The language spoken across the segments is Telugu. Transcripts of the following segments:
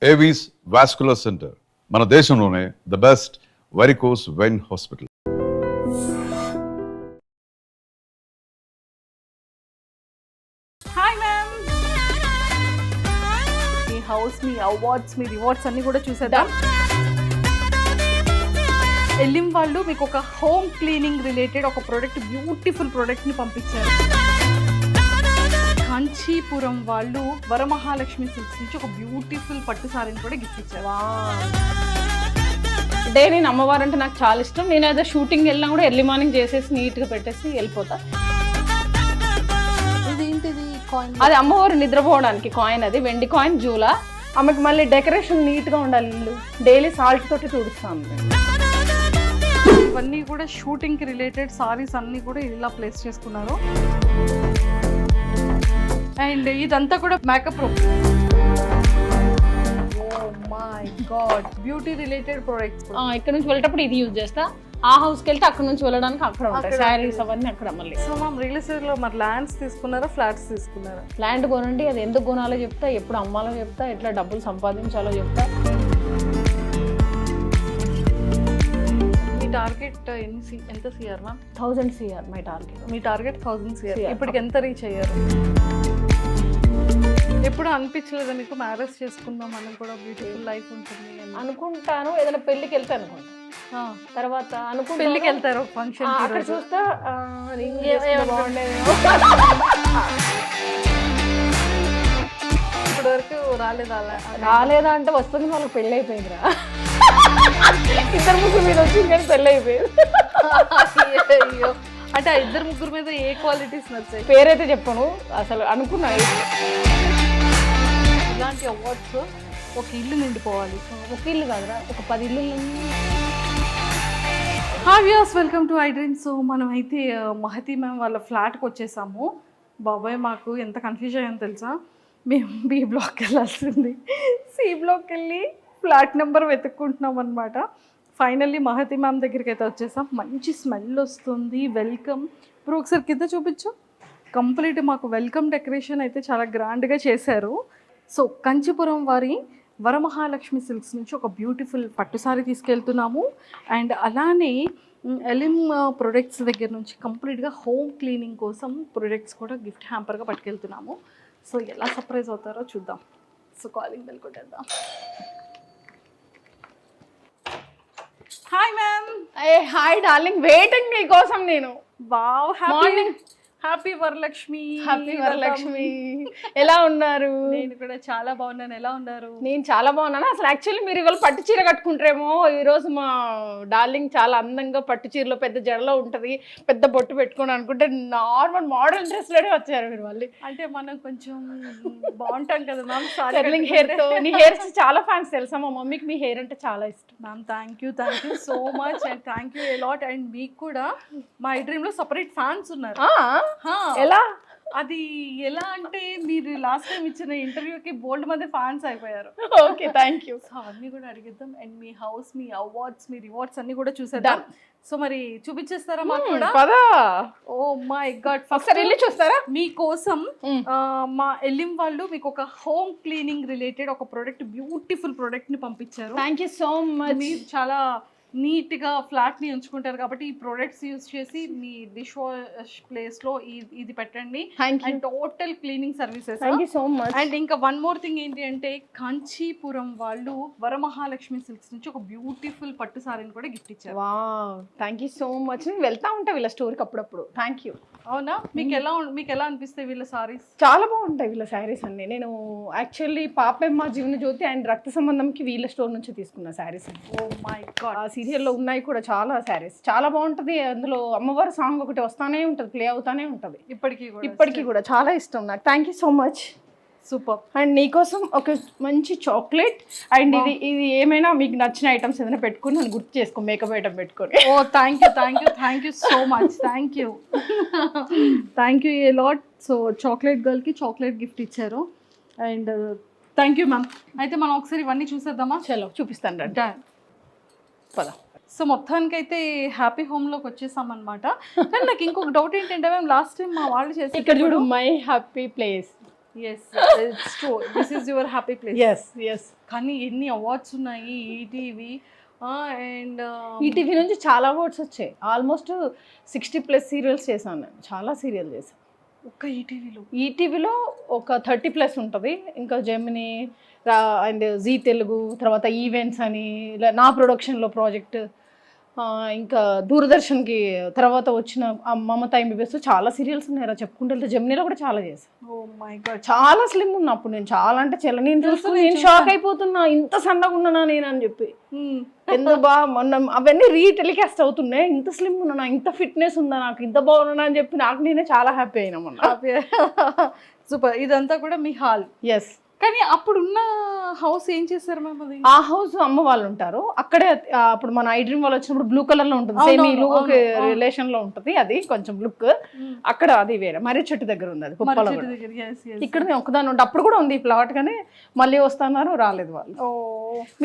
ఏవీస్ వాస్కులర్ సెంటర్ మన దేశంలోనే the best varicose vein hospital. Hi ma'am, me house, మీ అవార్డ్స్, మీ రివార్డ్స్ అన్ని కూడా చూసేద్దాం. ఎల్లిం వాళ్ళు మీకు ఒక హోమ్ క్లీనింగ్ రిలేటెడ్ ఒక ప్రోడక్ట్, బ్యూటిఫుల్ ప్రోడక్ట్ ని పంపించారు. కాంచీపురం వాళ్ళు వరమహాలక్ష్మి సిల్క్స్ నుంచి ఒక బ్యూటిఫుల్ పట్టు సారీని కూడా గిఫ్ట్ ఇచ్చారు. డే నేను అమ్మవారు అంటే నాకు చాలా ఇష్టం. నేను ఏదో షూటింగ్ వెళ్ళినా కూడా ఎర్లీ మార్నింగ్ చేసేసి నీట్గా పెట్టేసి వెళ్ళిపోతా. ఇదేంటిది కాయిన్? అది అమ్మవారు నిద్రపోవడానికి కాయిన్, అది వెండి కాయిన్ జూలా. ఆమెకు మళ్ళీ డెకరేషన్ నీట్గా ఉండాలి, ఇల్లు డైలీ సాల్ట్ తోటి తుడుస్తాను. ఇవన్నీ కూడా షూటింగ్ కి రిలేటెడ్ సారీస్ అన్ని కూడా ఇలా ప్లేస్ చేసుకున్నారు. అండ్ ఇదంతా కూడా makeup room. Oh my god, beauty related products. ఇక్కడ నుంచి వెళ్ళేటప్పుడు ఇది యూజ్ చేస్తా. ఆ హౌస్కి వెళ్తే అక్కడ నుంచి వెళ్ళడానికి అక్కడ ఉంటాయి శారీస్ అవన్నీ అక్కడ. మళ్ళీ సో మ్యామ్, రియల్ ఎస్టేట్ లో మరి ల్యాండ్స్ తీసుకున్నారా, ఫ్లాట్స్ తీసుకున్నారా? ల్యాండ్ కొనండి, అది ఎందుకు కొనాలో చెప్తా, ఎప్పుడు అమ్మాలో చెప్తా, ఎట్లా డబ్బులు సంపాదించాలో చెప్తా. మీ టార్గెట్ ఎంత CR ma'am? 1000 CR my target. Me target 1000 CR. ఇప్పటికి ఎంత రీచ్ అయ్యారు? ఎప్పుడు అనిపించలేదా మీకు మ్యారేజ్ చేసుకుందాం మనం కూడా బ్యూటిఫుల్ లైఫ్ ఉంటుంది అని? అనుకుంటాను, ఏదైనా పెళ్ళికి వెళ్తే అనుకుంటా. తర్వాత అనుకుంటా పెళ్ళికి వెళ్తారు ఫంక్షన్, అక్కడ చూస్తా బాగుండేదేమో. ఇప్పటి వరకు రాలేదా అంటే వస్తుంది, వాళ్ళకి పెళ్ళి అయిపోయిందిరా. ఇద్దరు ముగ్గురు మీద వచ్చింది కానీ పెళ్ళి అయిపోయింది. అయ్యో, అంటే ఆ ఇద్దరు ముగ్గురు మీద ఏ క్వాలిటీస్ నచ్చాయి? పేరైతే చెప్పను, అసలు అనుకున్నా. ఇలాంటి అవార్డ్స్ ఒక ఇల్లు నిండిపోవాలి. ఒక ఇల్లు కాదురా, ఒక 10 ఇల్లు. Hi viewers, welcome to I dream. So మనం అయితే మహతి మ్యామ్ వాళ్ళ ఫ్లాట్కి వచ్చేసాము. బాబాయ్, మాకు ఎంత కన్ఫ్యూజ్ అయ్యాను తెలుసా. మేము బి బ్లాక్కి వెళ్ళాల్సింది, సి బ్లాక్కి వెళ్ళి ఫ్లాట్ నెంబర్ వెతుక్కుంటున్నాం అనమాట. ఫైనల్లీ మహతి మ్యామ్ దగ్గరికి అయితే వచ్చేసాం. మంచి స్మెల్ వస్తుంది. వెల్కమ్. ఇప్పుడు ఒకసారి కింద చూపించు. కంప్లీట్ మాకు వెల్కమ్ డెకరేషన్ అయితే చాలా గ్రాండ్గా చేశారు. సో కంచిపురం వారి వరమహాలక్ష్మి సిల్క్స్ నుంచి ఒక బ్యూటిఫుల్ పట్టు సారీ తీసుకెళ్తున్నాము. అండ్ అలానే ఎలిమ్ ప్రొడక్ట్స్ దగ్గర నుంచి కంప్లీట్గా హోమ్ క్లీనింగ్ కోసం ప్రొడక్ట్స్ కూడా గిఫ్ట్ హ్యాంపర్గా పట్టుకెళ్తున్నాము. సో ఎలా సర్ప్రైజ్ అవుతారో చూద్దాం. సో కాలింగ్ బెల్ కొట్టేద్దాం. Hi ma'am. Hi darling, waiting నీ కోసం నేను. Wow, happy Varalakshmi. Happy Varalakshmi. ఎలా ఉన్నారు? నేను కూడా చాలా బాగున్నాను. ఎలా ఉన్నారు? నేను చాలా బాగున్నాను. అసలు యాక్చువల్లీ మీరు ఇవాళ పట్టు చీర కట్టుకుంటారేమో. ఈరోజు మా డార్లింగ్ చాలా అందంగా పట్టు చీరలో పెద్ద జడలో ఉంటుంది, పెద్ద బొట్టు పెట్టుకుని అనుకుంటే నార్మల్ మోడల్ డ్రెస్లోనే వచ్చారు మీరు మళ్ళీ. అంటే మనం కొంచెం బాగుంటాం కదా మ్యామ్. కర్లింగ్ హెయిర్తో. నీ హెయిర్స్ చాలా ఫ్యాన్స్ తెలుసా, మా మమ్మీకి మీ హెయిర్ అంటే చాలా ఇష్టం. Ma'am thank you so much and thank you lot. And మీకు కూడా మా ఐ డ్రీమ్లో సపరేట్ ఫ్యాన్స్ ఉన్నారు. ఎలా? అది ఎలా అంటే మీరు లాస్ట్ టైం ఇచ్చిన ఇంటర్వ్యూకి బోల్డ్ మంది ఫ్యాన్స్ అయిపోయారు. Okay, thank you. సో అవన్నీ కూడా అడిగిద్దాం. అండ్ మీ హౌస్, మీ అవార్డ్స్, మీ రివార్డ్స్ అన్ని కూడా చూసేద్దాం. సో మరి చూపించేస్తారా మాకు కూడా? ఓ మై గాడ్, ఫస్ట్ వెళ్ళి చూస్తారా? మీకోసం మా ఎల్లిం వాళ్ళు మీకు ఒక హోమ్ క్లీనింగ్ రిలేటెడ్ ఒక ప్రోడక్ట్, బ్యూటిఫుల్ ప్రోడక్ట్ ని పంపించారు. Thank you so much. మీరు చాలా నీట్గా ఫ్లాట్ని ఉంచుకుంటారు కాబట్టి ఈ ప్రోడక్ట్స్ యూజ్ చేసి మీ డిష్ వాష్ ప్లేస్లో ఇది పెట్టండి. And total cleaning services. Thank you so much. And ఇంకా వన్ మోర్ థింగ్ ఏంటి అంటే కాంచీపురం వాళ్ళు వరమహాలక్ష్మి సిల్క్స్ నుంచి ఒక బ్యూటిఫుల్ పట్టు సారీని కూడా గిఫ్ట్ ఇచ్చారు. Wow, thank you so much. నేను వెళ్తా ఉంటా వీళ్ళ స్టోర్కి అప్పుడప్పుడు. Thank you. అవునా? మీకు ఎలా అనిపిస్తాయి వీళ్ళ సారీస్? చాలా బాగుంటాయి వీళ్ళ శారీస్ అన్ని. నేను యాక్చువల్లీ పాపెమ్మ జీవన జ్యోతి అండ్ రక్త సంబంధంకి వీళ్ళ స్టోర్ నుంచి తీసుకున్న శారీస్. ఓ మై గాడ్, ఆ సీరియల్లో ఉన్నాయి కూడా చాలా శారీస్. చాలా బాగుంటుంది. అందులో అమ్మవారి సాంగ్ ఒకటి వస్తానే ఉంటుంది, ప్లే అవుతానే ఉంటుంది ఇప్పటికీ కూడా. చాలా ఇష్టం నాకు. Thank you so much. Super. And నీకోసం ఒక మంచి చాక్లెట్. అండ్ ఇది ఏమైనా మీకు నచ్చిన ఐటమ్స్ ఏదైనా పెట్టుకుని నన్ను గుర్తు చేసుకో, మేకప్ ఐటమ్ పెట్టుకొని. Oh thank you so much. Thank you a lot. So chocolate గర్ల్కి చాక్లెట్ గిఫ్ట్ ఇచ్చారు. And thank you ma'am. అయితే మనం ఒకసారి ఇవన్నీ చూసేద్దామా? చలో చూపిస్తాను రండి. పద. సో మొత్తానికి అయితే హ్యాపీ హోమ్లోకి వచ్చేసాం అనమాట. కానీ నాకు ఇంకొక డౌట్ ఏంటంటే మ్యామ్, లాస్ట్ టైం మా వాళ్ళు చేసి ఇక్కడ చూడు, my happy place. Yes it's true, this is your happy place. Yes yes. కానీ ఎన్ని అవార్డ్స్ ఉన్నాయి ఈటీవీ అండ్ ఈటీవీ నుంచి చాలా అవార్డ్స్ వచ్చాయి. ఆల్మోస్ట్ 60+ సీరియల్స్ చేశాను నేను, చాలా సీరియల్ చేశాను ఒక్క ఈటీవీలో. ఈటీవీలో ఒక 30+ ఉంటుంది. ఇంకా జెమినీ అండ్ జీ తెలుగు, తర్వాత ఈవెంట్స్ అని ఇలా నా ప్రొడక్షన్లో ప్రాజెక్ట్, ఇంకా దూరదర్శన్కి తర్వాత వచ్చిన మమత ఎంబీబీఎస్ చాలా సీరియల్స్ ఉన్నాయి రా చెప్పుకుంటే వెళ్తే. జెమినీలో కూడా చాలా చేశాను. ఓ మై గాడ్, చాలా స్లిమ్ ఉన్నా అప్పుడు నేను, చాలా అంటే చాలా. నేను చూసుకుని నేను షాక్ అయిపోతున్నా, ఇంత సన్నగా ఉన్నానా నేను అని చెప్పి. ఎందుకు మొన్న అవన్నీ రీటెలికాస్ట్ అవుతున్నాయి, ఇంత స్లిమ్ ఉన్నానా, ఇంత ఫిట్నెస్ ఉందా నాకు, ఇంత బాగున్నా అని చెప్పి నాకు నేనే చాలా హ్యాపీ అయినా మొన్న. సూపర్. ఇదంతా కూడా మీ హాల్. ఎస్. కానీ అప్పుడున్న హౌస్ ఏం చేస్తారు మ్యామ్ అది? ఆ హౌస్ అమ్మ వాళ్ళు ఉంటారు అక్కడే. అప్పుడు మన ఐ డ్రీమ్ వాళ్ళు వచ్చినప్పుడు బ్లూ కలర్ లో ఉంటుంది, సేమ్ ఈ లుక్ రిలేషన్ లో ఉంటుంది, అది కొంచెం లుక్. అక్కడ అది వేరే మర్రి చెట్టు దగ్గర ఉంది, అది కుప్పలో. ఇక్కడ నేను ఒకదాని ఉంటే అప్పుడు కూడా ఉంది ఈ ప్లాట్, కానీ మళ్ళీ వస్తున్నారు, రాలేదు వాళ్ళు.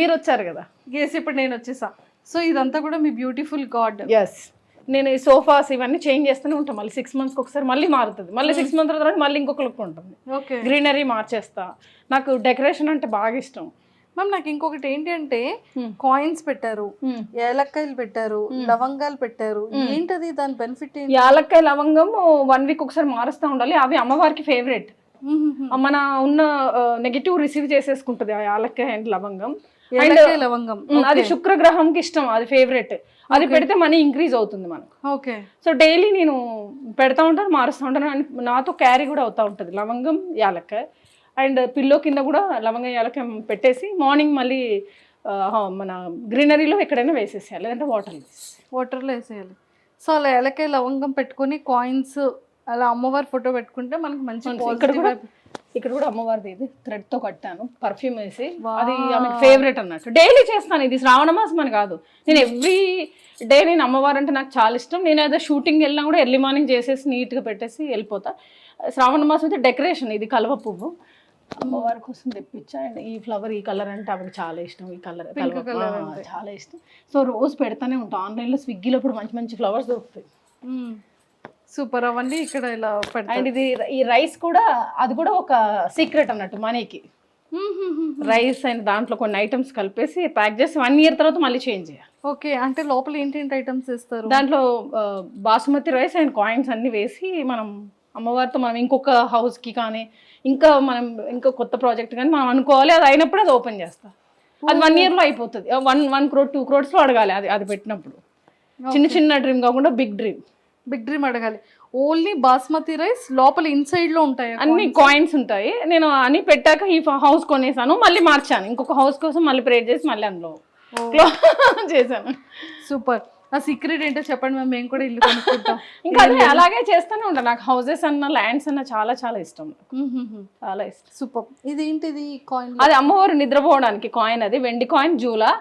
మీరు వచ్చారు కదా. ఎస్, ఇప్పుడు నేను వచ్చేసా. సో ఇదంతా కూడా మీ బ్యూటిఫుల్ గార్డ్. ఎస్. నేను ఈ సోఫాస్ ఇవన్నీ చేంజ్ చేస్తూనే ఉంటాను, మళ్ళీ 6 months ఒకసారి మళ్ళీ మారుతుంది, మళ్ళీ 6 months తర్వాత మళ్ళీ ఇంకొక లుక్ ఉంటుంది. ఓకే. గ్రీనరీ మార్చేస్తా, నాకు డెకరేషన్ అంటే బాగా ఇష్టం. మ్యామ్ నాకు ఇంకొకటి ఏంటి అంటే కాయిన్స్ పెట్టారు, ఏలక్కాయలు పెట్టారు, లవంగాలు పెట్టారు, ఏంటది దాని బెనిఫిట్ ఏంటి? యాలక్కాయ లవంగం 1 week ఒకసారి మారుస్తూ ఉండాలి, అవి అమ్మవారికి ఫేవరెట్. మన ఉన్న నెగిటివ్ రిసీవ్ చేసేసుకుంటుంది ఆ యాలక్కాయ అండ్ లవంగం. లవంగం అది శుక్రగ్రహంకి ఇష్టం, అది ఫేవరెట్. అది పెడితే మనీ ఇంక్రీజ్ అవుతుంది మనకు. ఓకే. సో డైలీ నేను పెడతా ఉంటాను, మారుస్తూ ఉంటాను, నాతో క్యారీ కూడా అవుతూ ఉంటుంది లవంగం యాలక్కాయ. అండ్ పిల్లో కింద కూడా లవంగం యాలక్కాయ పెట్టేసి మార్నింగ్ మళ్ళీ మన గ్రీనరీలో ఎక్కడైనా వేసేసేయాలి, లేదంటే వాటర్లో వేసేయాలి. సో అలా ఏలకాయ లవంగం పెట్టుకొని కాయిన్స్ అలా అమ్మవారి ఫోటో పెట్టుకుంటే మనకి మంచి. ఇక్కడ కూడా అమ్మవారిది ఇది థ్రెడ్ తో కట్టాను, పర్ఫ్యూమ్ వేసి. అది ఆమెకు ఫేవరెట్ అన్నట్టు. డైలీ చేస్తాను, ఇది శ్రావణ మాసం అని కాదు, నేను ఎవ్రీ డే నేను అమ్మవారు అంటే నాకు చాలా ఇష్టం. నేను ఏదో షూటింగ్ వెళ్ళినా కూడా ఎర్లీ మార్నింగ్ చేసేసి నీట్గా పెట్టేసి వెళ్ళిపోతా. శ్రావణ మాసం అయితే డెకరేషన్, ఇది కలువ పువ్వు అమ్మవారి కోసం తెప్పించా. అండ్ ఈ ఫ్లవర్, ఈ కలర్ అంటే ఆమెకు చాలా ఇష్టం, ఈ కలర్ చాలా ఇష్టం. సో రోజు పెడతానే ఉంటాను. ఆన్లైన్లో స్విగ్గీలో ఇప్పుడు మంచి మంచి ఫ్లవర్స్ దొరుకుతాయి. సూపర్. అవన్నీ ఇక్కడ ఇలా పెడతారు. అండ్ ఇది ఈ రైస్ కూడా, అది కూడా ఒక సీక్రెట్ అన్నట్టు మనీకి. రైస్ అండ్ దాంట్లో కొన్ని ఐటమ్స్ కలిపేసి ప్యాక్ చేసి 1 year తర్వాత మళ్ళీ చేంజ్ చేయాలి. ఓకే. అంటే లోపల ఏంటేంటి ఐటమ్స్ ఇస్తారు? దాంట్లో బాసుమతి రైస్ అండ్ కాయిన్స్ అన్ని వేసి మనం అమ్మవారితో మనం ఇంకొక హౌస్కి కానీ ఇంకా మనం ఇంకో కొత్త ప్రాజెక్ట్ కానీ మనం అనుకోవాలి, అది అయినప్పుడు అది ఓపెన్ చేస్తాం. అది 1 yearలో అయిపోతుంది. 1 crore 2 crores అడగాలి అది పెట్టినప్పుడు. చిన్న డ్రీమ్ కాకుండా బిగ్ డ్రీమ్ అడగాలి. ఓన్లీ బాస్మతి రైస్ లోపల ఇన్సైడ్ లో ఉంటాయి, అన్ని కాయిన్స్ ఉంటాయి. నేను అని పెట్టాక ఈ హౌస్ కొనేసాను, మళ్ళీ మార్చాను, ఇంకొక హౌస్ కోసం మళ్ళీ ప్రేర్ చేసి మళ్ళీ అందులో చేశాను. సూపర్. ఆ సీక్రెట్ ఏంటో చెప్పండి మ్యామ్, మేము కూడా ఇల్లు కొనుక్కుంటాం. ఇంకా అలాగే చేస్తూనే ఉంటాను. నాకు హౌసెస్ అన్న ల్యాండ్స్ అన్న చాలా చాలా ఇష్టం, చాలా ఇష్టం. సూపర్. ఇదేంటిది కాయిన్? అది అమ్మవారు నిద్రపోవడానికి కాయిన్, అది వెండి కాయిన్ జూలా.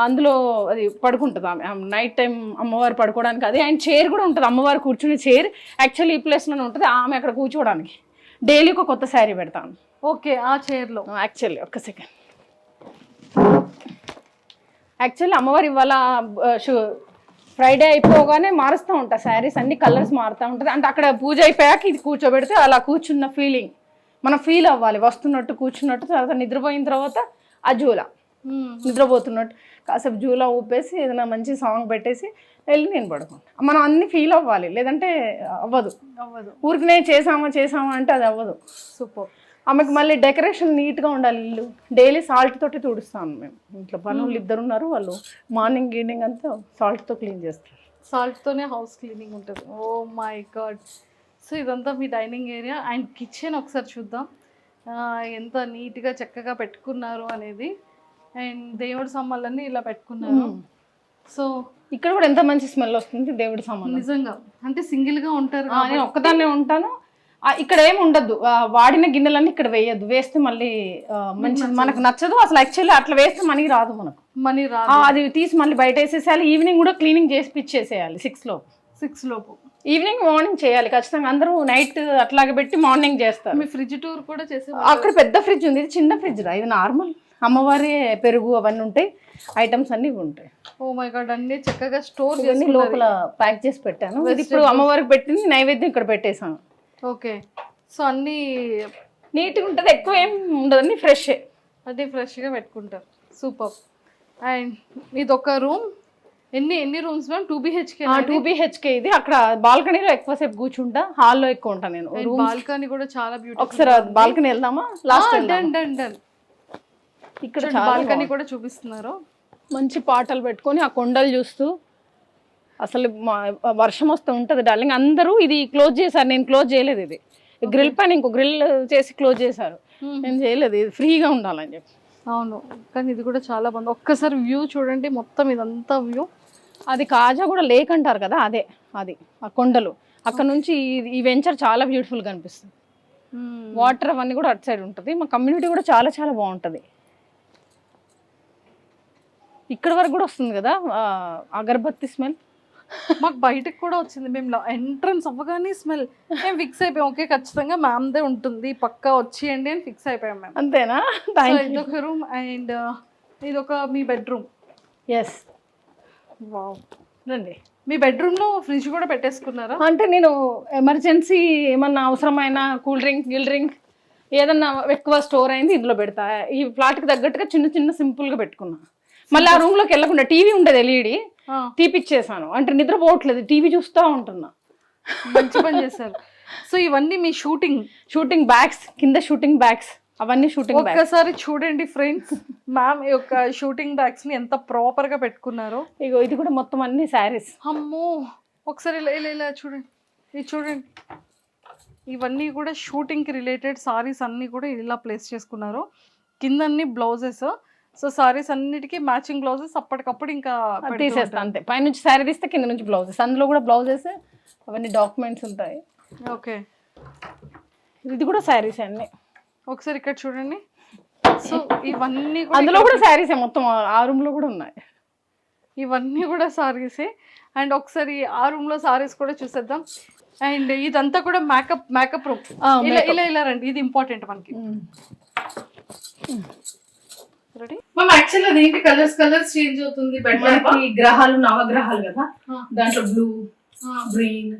అందులో అది పడుకుంటుంది ఆమె నైట్ టైం, అమ్మవారు పడుకోవడానికి అది. అండ్ చైర్ కూడా ఉంటుంది, అమ్మవారు కూర్చునే చైర్ యాక్చువల్లీ ఈ ప్లేస్లోనే ఉంటుంది, ఆమె అక్కడ కూర్చోవడానికి. డైలీ ఒక కొత్త శారీ పెడతాను. ఓకే. ఆ చైర్లో యాక్చువల్లీ ఒక్క సెకండ్, యాక్చువల్లీ అమ్మవారు ఇవాళ ఫ్రైడే అయిపోగానే మారుస్తూ ఉంటా శారీస్, అన్ని కలర్స్ మారుతూ ఉంటుంది. అంటే అక్కడ పూజ అయిపోయాక ఇది కూర్చోబెడితే అలా కూర్చున్న ఫీలింగ్ మనం ఫీల్ అవ్వాలి, వస్తున్నట్టు కూర్చున్నట్టు. తర్వాత నిద్రపోయిన తర్వాత ఆ జూలా నిద్రపోతున్నట్టు కాసేపు జూలా ఊపేసి ఏదైనా మంచి సాంగ్ పెట్టేసి వెళ్ళి నేను పడుకుంటా. మనం అన్ని ఫీల్ అవ్వాలి, లేదంటే అవ్వదు. ఊరికి నేను చేసామా అంటే అది అవ్వదు. సూపర్. ఆమెకు మళ్ళీ డెకరేషన్ నీట్గా ఉండాలి. ఇల్లు డైలీ సాల్ట్ తోటి తుడుస్తాను మేము. ఇంట్లో పనులు 2 ఉన్నారు, వాళ్ళు మార్నింగ్ ఈవినింగ్ అంతా సాల్ట్తో క్లీన్ చేస్తారు. సాల్ట్తోనే హౌస్ క్లీనింగ్ ఉంటుంది. ఓ మై గాడ్. సో ఇదంతా మీ డైనింగ్ ఏరియా అండ్ కిచెన్. ఒకసారి చూద్దాం ఎంత నీట్గా చక్కగా పెట్టుకున్నారు అనేది. అండ్ దేవుడి సామాన్లన్నీ ఇలా పెట్టుకున్నారు. సో ఇక్కడ కూడా ఎంత మంచి స్మెల్ వస్తుంది దేవుడి సామాన్లు. నిజంగా అంటే సింగిల్గా ఉంటారు, నేను ఒక్కదాన్నే ఉంటాను. ఇక్కడ ఏమి ఉండదు, వాడిన గిన్నెలన్నీ ఇక్కడ వేయద్దు, వేస్తే మళ్ళీ మంచి మనకు నచ్చదు అసలు. యాక్చువల్లీ అట్లా వేస్తే మనీ రాదు, మనకు మనీ రాదు. అది తీసి మళ్ళీ బయట వేసేసేయాలి. ఈవినింగ్ కూడా క్లీనింగ్ చేసి పిచ్చేసేయాలి 6 లోపు. ఈవినింగ్ మార్నింగ్ చేయాలి ఖచ్చితంగా. అందరూ నైట్ అట్లాగే పెట్టి మార్నింగ్ చేస్తారు. మీ ఫ్రిడ్జ్ టూర్ కూడా చేసే అక్కడ పెద్ద ఫ్రిడ్జ్ ఉంది, ఇది చిన్న ఫ్రిడ్జ్ రా, ఇది నార్మల్. అమ్మవారి పెరుగు అవన్నీ ఉంటాయి, ఐటమ్స్ అన్ని ఉంటాయి. Oh my god. అన్ని చక్కగా స్టోర్ చేసి లోపల ప్యాక్ చేసి పెట్టాను. ఇది ఇప్పుడు అమ్మవారికి పెట్టింది, నైవేద్యం ఇక్కడ పెట్టేసాను. ఓకే. సో అన్ని నీట్గా ఉంటుంది, ఎక్కువ ఏం ఉండదు, అన్ని ఫ్రెష్. అది ఫ్రెష్గా పెట్టుకుంటారు. సూపర్. అండ్ ఇది ఒక రూమ్. ఎన్ని రూమ్స్ మ్యామ్? 2BHK. 2BHK ఇది. అక్కడ బాల్కనీలో ఎక్కువసేపు కూర్చుంటా, హాల్లో ఎక్కువ ఉంటాను నేను. బాల్కనీ కూడా చాలా బ్యూటిఫుల్. ఒకసారి బాల్కనీ వెళ్దామా? Last done. ఇక్కడ బాల్కనీ కూడా చూపిస్తున్నారు. మంచి పాటలు పెట్టుకొని ఆ కొండలు చూస్తూ, అసలు వర్షం వస్తూ ఉంటుంది డార్లింగ్. అందరూ ఇది క్లోజ్ చేశారు, నేను క్లోజ్ చేయలేదు. ఇది గ్రిల్ పైన ఇంకో గ్రిల్ చేసి క్లోజ్ చేశారు, నేను చేయలేదు. ఇది ఫ్రీగా ఉండాలని చెప్పి. అవును, కానీ ఇది కూడా చాలా బాగుంది. ఒక్కసారి వ్యూ చూడండి, మొత్తం ఇదంతా వ్యూ. అది కాజా కూడా లేక్ అంటారు కదా, అదే అది ఆ కొండలు. అక్కడ నుంచి ఈ వెంచర్ చాలా బ్యూటిఫుల్గా అనిపిస్తుంది. వాటర్ అవన్నీ కూడా అటు సైడ్ ఉంటుంది. మా కమ్యూనిటీ కూడా చాలా చాలా బాగుంటుంది. ఇక్కడ వరకు కూడా వస్తుంది కదా అగరబత్తి స్మెల్. మాకు బయటకు కూడా వచ్చింది. మేము ఎంట్రన్స్ అవ్వగానే స్మెల్. మేము ఫిక్స్ అయిపోయాం, ఓకే ఖచ్చితంగా మ్యామ్దే ఉంటుంది, పక్కా వచ్చేయండి అని ఫిక్స్ అయిపోయాం మేము. అంతేనా? ఇదొక రూమ్ అండ్ ఇదొక మీ బెడ్రూమ్. ఎస్. వావ్. రండి. మీ బెడ్రూమ్లో ఫ్రిడ్జ్ కూడా పెట్టేసుకున్నారా? అంటే నేను ఎమర్జెన్సీ ఏమన్నా అవసరమైన కూల్ డ్రింక్ గిల్ డ్రింక్ ఏదన్నా ఎక్కువ స్టోర్ అయింది ఇందులో పెడతా. ఈ ఫ్లాట్కి తగ్గట్టుగా చిన్న చిన్న సింపుల్గా పెట్టుకున్నా. మళ్ళీ ఆ రూమ్లోకి వెళ్ళకుండా టీవీ ఉండేది, ఎల్ఈడి తీపిచ్చేసాను. అంటే నిద్రపోవట్లేదు, టీవీ చూస్తూ ఉంటున్నా. మంచి పని చేశారు. సో ఇవన్నీ మీ షూటింగ్ బ్యాగ్స్, కింద షూటింగ్ బ్యాగ్స్, అవన్నీ షూటింగ్ బ్యాగ్స్. ఒక్కసారి చూడండి ఫ్రెండ్స్, మ్యామ్ యొక్క షూటింగ్ బ్యాగ్స్ ని ఎంత ప్రాపర్ గా పెట్టుకున్నారో. ఇగో ఇది కూడా మొత్తం అన్ని శారీస్. అమ్మో, ఒకసారి ఇలా చూడండి, ఇది చూడండి. ఇవన్నీ కూడా షూటింగ్ కి రిలేటెడ్ సారీస్ అన్ని కూడా ఇలా ప్లేస్ చేసుకున్నారు. కింద అన్ని బ్లౌజెస్. సో సారీస్ అన్నిటికీ మ్యాచింగ్ బ్లౌజెస్ అప్పటికప్పుడు ఇంకా తీసేస్తా అంతే. పైనుంచి శారీ తీస్తే కింద నుంచి బ్లౌజెస్, అందులో కూడా బ్లౌజెస్, అవన్నీ డాక్యుమెంట్స్ ఉంటాయి. ఓకే, ఇది కూడా శారీస్ అన్ని. ఒకసారి ఇక్కడ చూడండి. సో ఇవన్నీ అందులో కూడా శారీసే, మొత్తం ఆ రూమ్ లో కూడా ఉన్నాయి. ఇవన్నీ కూడా సారీసే. అండ్ ఒకసారి ఆ రూమ్ లో సారీస్ కూడా చూసేద్దాం. అండ్ ఇదంతా కూడా మేకప్ రూమ్. ఇలా రండి, ఇది ఇంపార్టెంట్ మనకి. మ్యామ్ యాక్చువల్లీ అదేంటి కలర్స్ చేంజ్ అవుతుంది? గ్రహాలు నవగ్రహాలు కదా, దాంట్లో బ్లూ, గ్రీన్,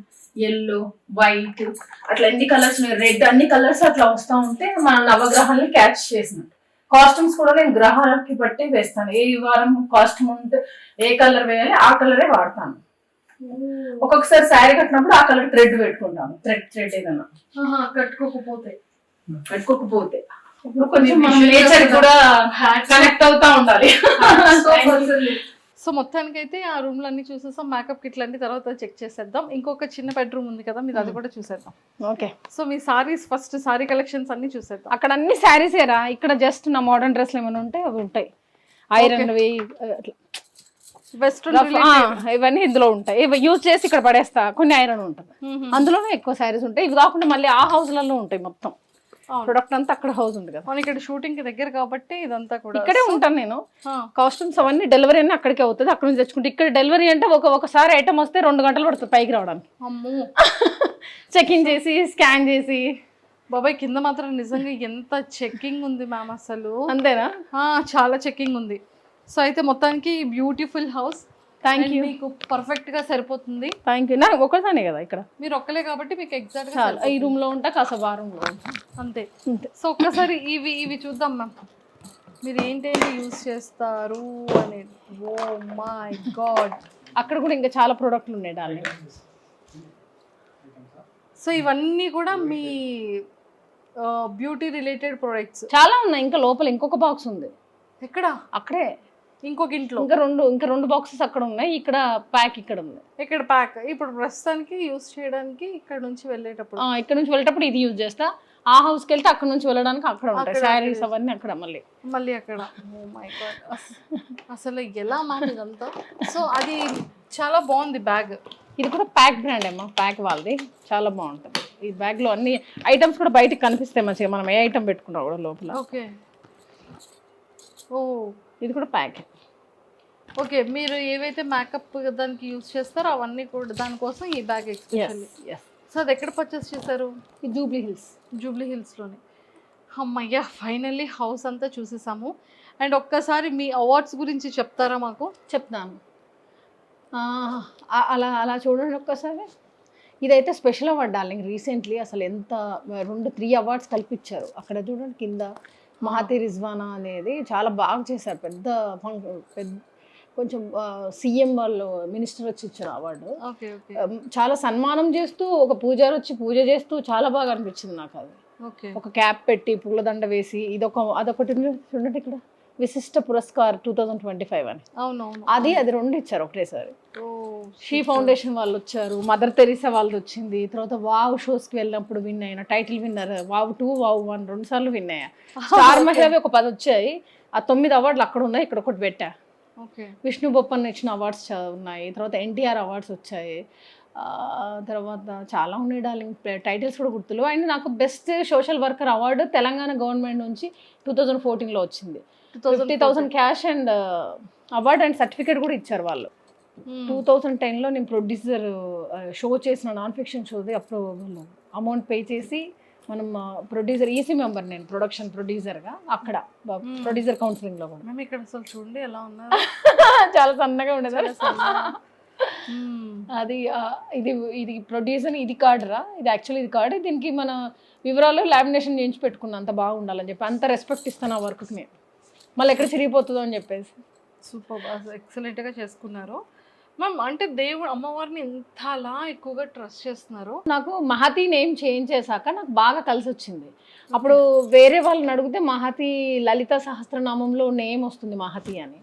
ఎల్లో, వైట్ అట్లా ఎన్ని కలర్స్, రెడ్, అన్ని కలర్స్ అట్లా వస్తూ ఉంటే మన నవగ్రహాలని క్యాచ్ చేసినట్టు. కాస్ట్యూమ్స్ కూడా నేను గ్రహాలకి బట్టి వేస్తాను. ఏ వారం కాస్ట్యూమ్ ఉంటే ఏ కలర్ వేయాలి ఆ కలరే వాడతాను. ఒక్కొక్కసారి శారీ కట్టినప్పుడు ఆ కలర్ థ్రెడ్ పెట్టుకుంటాను. థ్రెడ్ ఏదన్నా కట్టుకోకపోతే కొంచెం నేచర్ కూడా కనెక్ట్ అవుతా ఉండాలి. సో మొత్తానికి అయితే ఆ రూమ్ లో అన్ని చూసేసాం. మేకప్ కిట్లు అన్ని తర్వాత చెక్ చేసేద్దాం. ఇంకొక చిన్న బెడ్రూమ్ ఉంది కదా, మీరు అది కూడా చూసేద్దాం. ఓకే. సో మీ సారీస్ ఫస్ట్, సారీ కలెక్షన్స్ అన్ని చూసేద్దాం. అక్కడ అన్ని సారీస్ ఏరా, ఇక్కడ జస్ట్ నా మోడర్న్ డ్రెస్లు ఏమైనా ఉంటే అవి ఉంటాయి. ఐరన్ వెస్ట్రన్ ఇవన్నీ ఇందులో ఉంటాయి. యూజ్ చేసి ఇక్కడ పడేస్తా. కొన్ని ఐరన్ ఉంటుంది, అందులోనే ఎక్కువ సారీస్ ఉంటాయి. ఇవి కాకుండా మళ్ళీ ఆ హౌస్లలో ఉంటాయి. మొత్తం ప్రొడక్ట్ అంతా అక్కడ హౌస్ ఉంది కదా. ఇక్కడ షూటింగ్ కి దగ్గర కాబట్టి ఇదంతా కూడా ఇక్కడే ఉంటాను నేను. కాస్ట్యూమ్స్ అవన్నీ డెలివరీ అన్నీ అక్కడికే అవుతుంది, అక్కడ నుంచి తెచ్చుకుంటే. ఇక్కడ డెలివరీ అంటే ఒకసారి ఐటమ్ వస్తే 2 గంటలు పడుతుంది పైకి రావడానికి. అమ్మో, చెకింగ్ చేసి స్కాన్ చేసి. బాబాయ్ కింద మాత్రం నిజంగా ఎంత చెకింగ్ ఉంది మ్యామ్ అసలు. అంతేనా? చాలా చెకింగ్ ఉంది. సో అయితే మొత్తానికి బ్యూటిఫుల్ హౌస్. Thank you. మీకు పర్ఫెక్ట్ గా సరిపోతుంది. Thank you. నాకు ఒకసానే కదా ఇక్కడ, మీరు ఒక్కలే కాబట్టి మీకు ఎగ్జాక్ట్ గా ఈ రూమ్ లో ఉంటా, కాసేపు ఆ రూమ్ లో ఉంటా, అంతే. సో ఒక్కసారి ఇవి చూద్దాం మ్యామ్, మీరు ఏంటేంటి యూజ్ చేస్తారు అనేది. ఓ మై గాడ్, అక్కడ కూడా ఇంకా చాలా ప్రోడక్ట్లు ఉన్నాయి డార్లింగ్. సో ఇవన్నీ కూడా మీ బ్యూటీ రిలేటెడ్ ప్రొడక్ట్స్ చాలా ఉన్నాయి. ఇంకా లోపల ఇంకొక బాక్స్ ఉంది. ఎక్కడ? అక్కడే ఇంకొక ఇంట్లో ఇంకా రెండు బాక్సెస్ అక్కడ ఉన్నాయి. ఇక్కడ ప్యాక్ ఇక్కడ ఉంది. ఇక్కడ ప్యాక్ ఇప్పుడు ప్రస్తుతానికి యూజ్ చేయడానికి ఇక్కడ నుంచి వెళ్ళేటప్పుడు ఇది యూజ్ చేస్తా. ఆ హౌస్కి వెళ్తే అక్కడ నుంచి వెళ్ళడానికి అక్కడ ఉంటాయి శారీస్ అవన్నీ అక్కడ మళ్ళీ అక్కడ. ఓ మై గాడ్, అసలు ఎలా మ్యామ్ ఇదంతా. సో అది చాలా బాగుంది బ్యాగ్. ఇది కూడా ప్యాక్ బ్రాండ్ ఏమో, ప్యాక్ వాళ్ళది, చాలా బాగుంటుంది. ఈ బ్యాగ్ లో అన్ని ఐటమ్స్ కూడా బయటకు కనిపిస్తాయి మంచిగా, మనం ఏ ఐటమ్ పెట్టుకున్నా కూడా లోపల. ఓకే. ఓ ఇది కూడా ప్యాక్. ఓకే, మీరు ఏవైతే మేకప్ దానికి యూజ్ చేస్తారో అవన్నీ కూడా దానికోసం ఈ బ్యాగ్ ఎక్స్పెషల్లీ. సో అది ఎక్కడ పర్చేస్ చేశారు? ఈ జూబ్లీ హిల్స్లోనే. అమ్మయ్యా, ఫైనల్లీ హౌస్ అంతా చూసేసాము. అండ్ ఒక్కసారి మీ అవార్డ్స్ గురించి చెప్తారా మాకు? చెప్తాను. అలా చూడండి ఒక్కసారి. ఇదైతే స్పెషల్ అవార్డ్ డార్లింగ్. రీసెంట్లీ అసలు ఎంత 2-3 అవార్డ్స్ కల్పించారు. అక్కడ చూడండి కింద మహతి రిజ్వానా అనేది చాలా బాగా చేశారు. పెద్ద కొంచెం సీఎం వాళ్ళు మినిస్టర్ వచ్చి ఇచ్చారు అవార్డు. ఓకే ఓకే చాలా సన్మానం చేస్తూ ఒక పూజారి వచ్చి పూజ చేస్తూ చాలా బాగా అనిపించింది నాకు అది. ఓకే ఒక క్యాప్ పెట్టి పూలదండ వేసి అదొకటి చూడండి ఇక్కడ విశిష్ట పురస్కార్ 2025 అని అవునవును అది 2 ఇచ్చారు ఒకటేసారి. ఓ షీ ఫౌండేషన్ వాళ్ళు వచ్చారు, మదర్ తెరీసా వాళ్ళు వచ్చింది, తర్వాత వావ్ షోస్కి వెళ్ళినప్పుడు విన్ అయిన టైటిల్ విన్నర్, వావ్ 2 వావ్ 1 2 సార్లు విన్ అయ్యా. స్టార్ మహిళవి ఒక 10 వచ్చాయి. ఆ 9 అవార్డులు అక్కడ ఉన్నాయి, ఇక్కడ ఒకటి పెట్టా. ఓకే విష్ణు బొప్పన్ ఇచ్చిన అవార్డ్స్ ఉన్నాయి, తర్వాత ఎన్టీఆర్ అవార్డ్స్ వచ్చాయి, తర్వాత చాలా ఉన్నాయి డార్లింగ్, టైటిల్స్ కూడా గుర్తులు. అండ్ నాకు best social worker award Telangana government నుంచి 2014లో వచ్చింది. 50,000 cash and award and certificate కూడా ఇచ్చారు వాళ్ళు. 2010లో నేను ప్రొడ్యూసర్ షో చేసిన నాన్ ఫిక్షన్ షోది. అప్పుడు అమౌంట్ పే చేసి మనం ప్రొడ్యూసర్ ఈసీ మెంబర్, నేను ప్రొడక్షన్ ప్రొడ్యూసర్గా అక్కడ ప్రొడ్యూసర్ కౌన్సిలింగ్లో కూడా. మేము ఇక్కడ అసలు చూడండి ఎలా ఉన్నారు, చాలా సన్నగా ఉండేది. అది ఇది ఇది ప్రొడ్యూసర్, ఇది కార్డరా, ఇది యాక్చువల్లీ ఇది కార్డు. దీనికి మన వివరాలు లామినేషన్ చేయించి పెట్టుకున్నా, అంత బాగుండాలని చెప్పి. అంత రెస్పెక్ట్ ఇస్తాను ఆ వర్క్కి నేను, మళ్ళీ ఎక్కడ చిరిగిపోతుందో అని చెప్పేసి. సూపర్ ఎక్సలెంట్గా చేసుకున్నారు మ్యామ్. అంటే దేవుడు అమ్మవారిని ఎంత అలా ఎక్కువగా ట్రస్ట్ చేస్తున్నారు. నాకు మహతి నేమ్ చేంజ్ చేశాక నాకు బాగా కలిసి వచ్చింది. అప్పుడు వేరే వాళ్ళని అడిగితే మహతి లలిత సహస్రనామంలో నేమ్ వస్తుంది మహతి అని,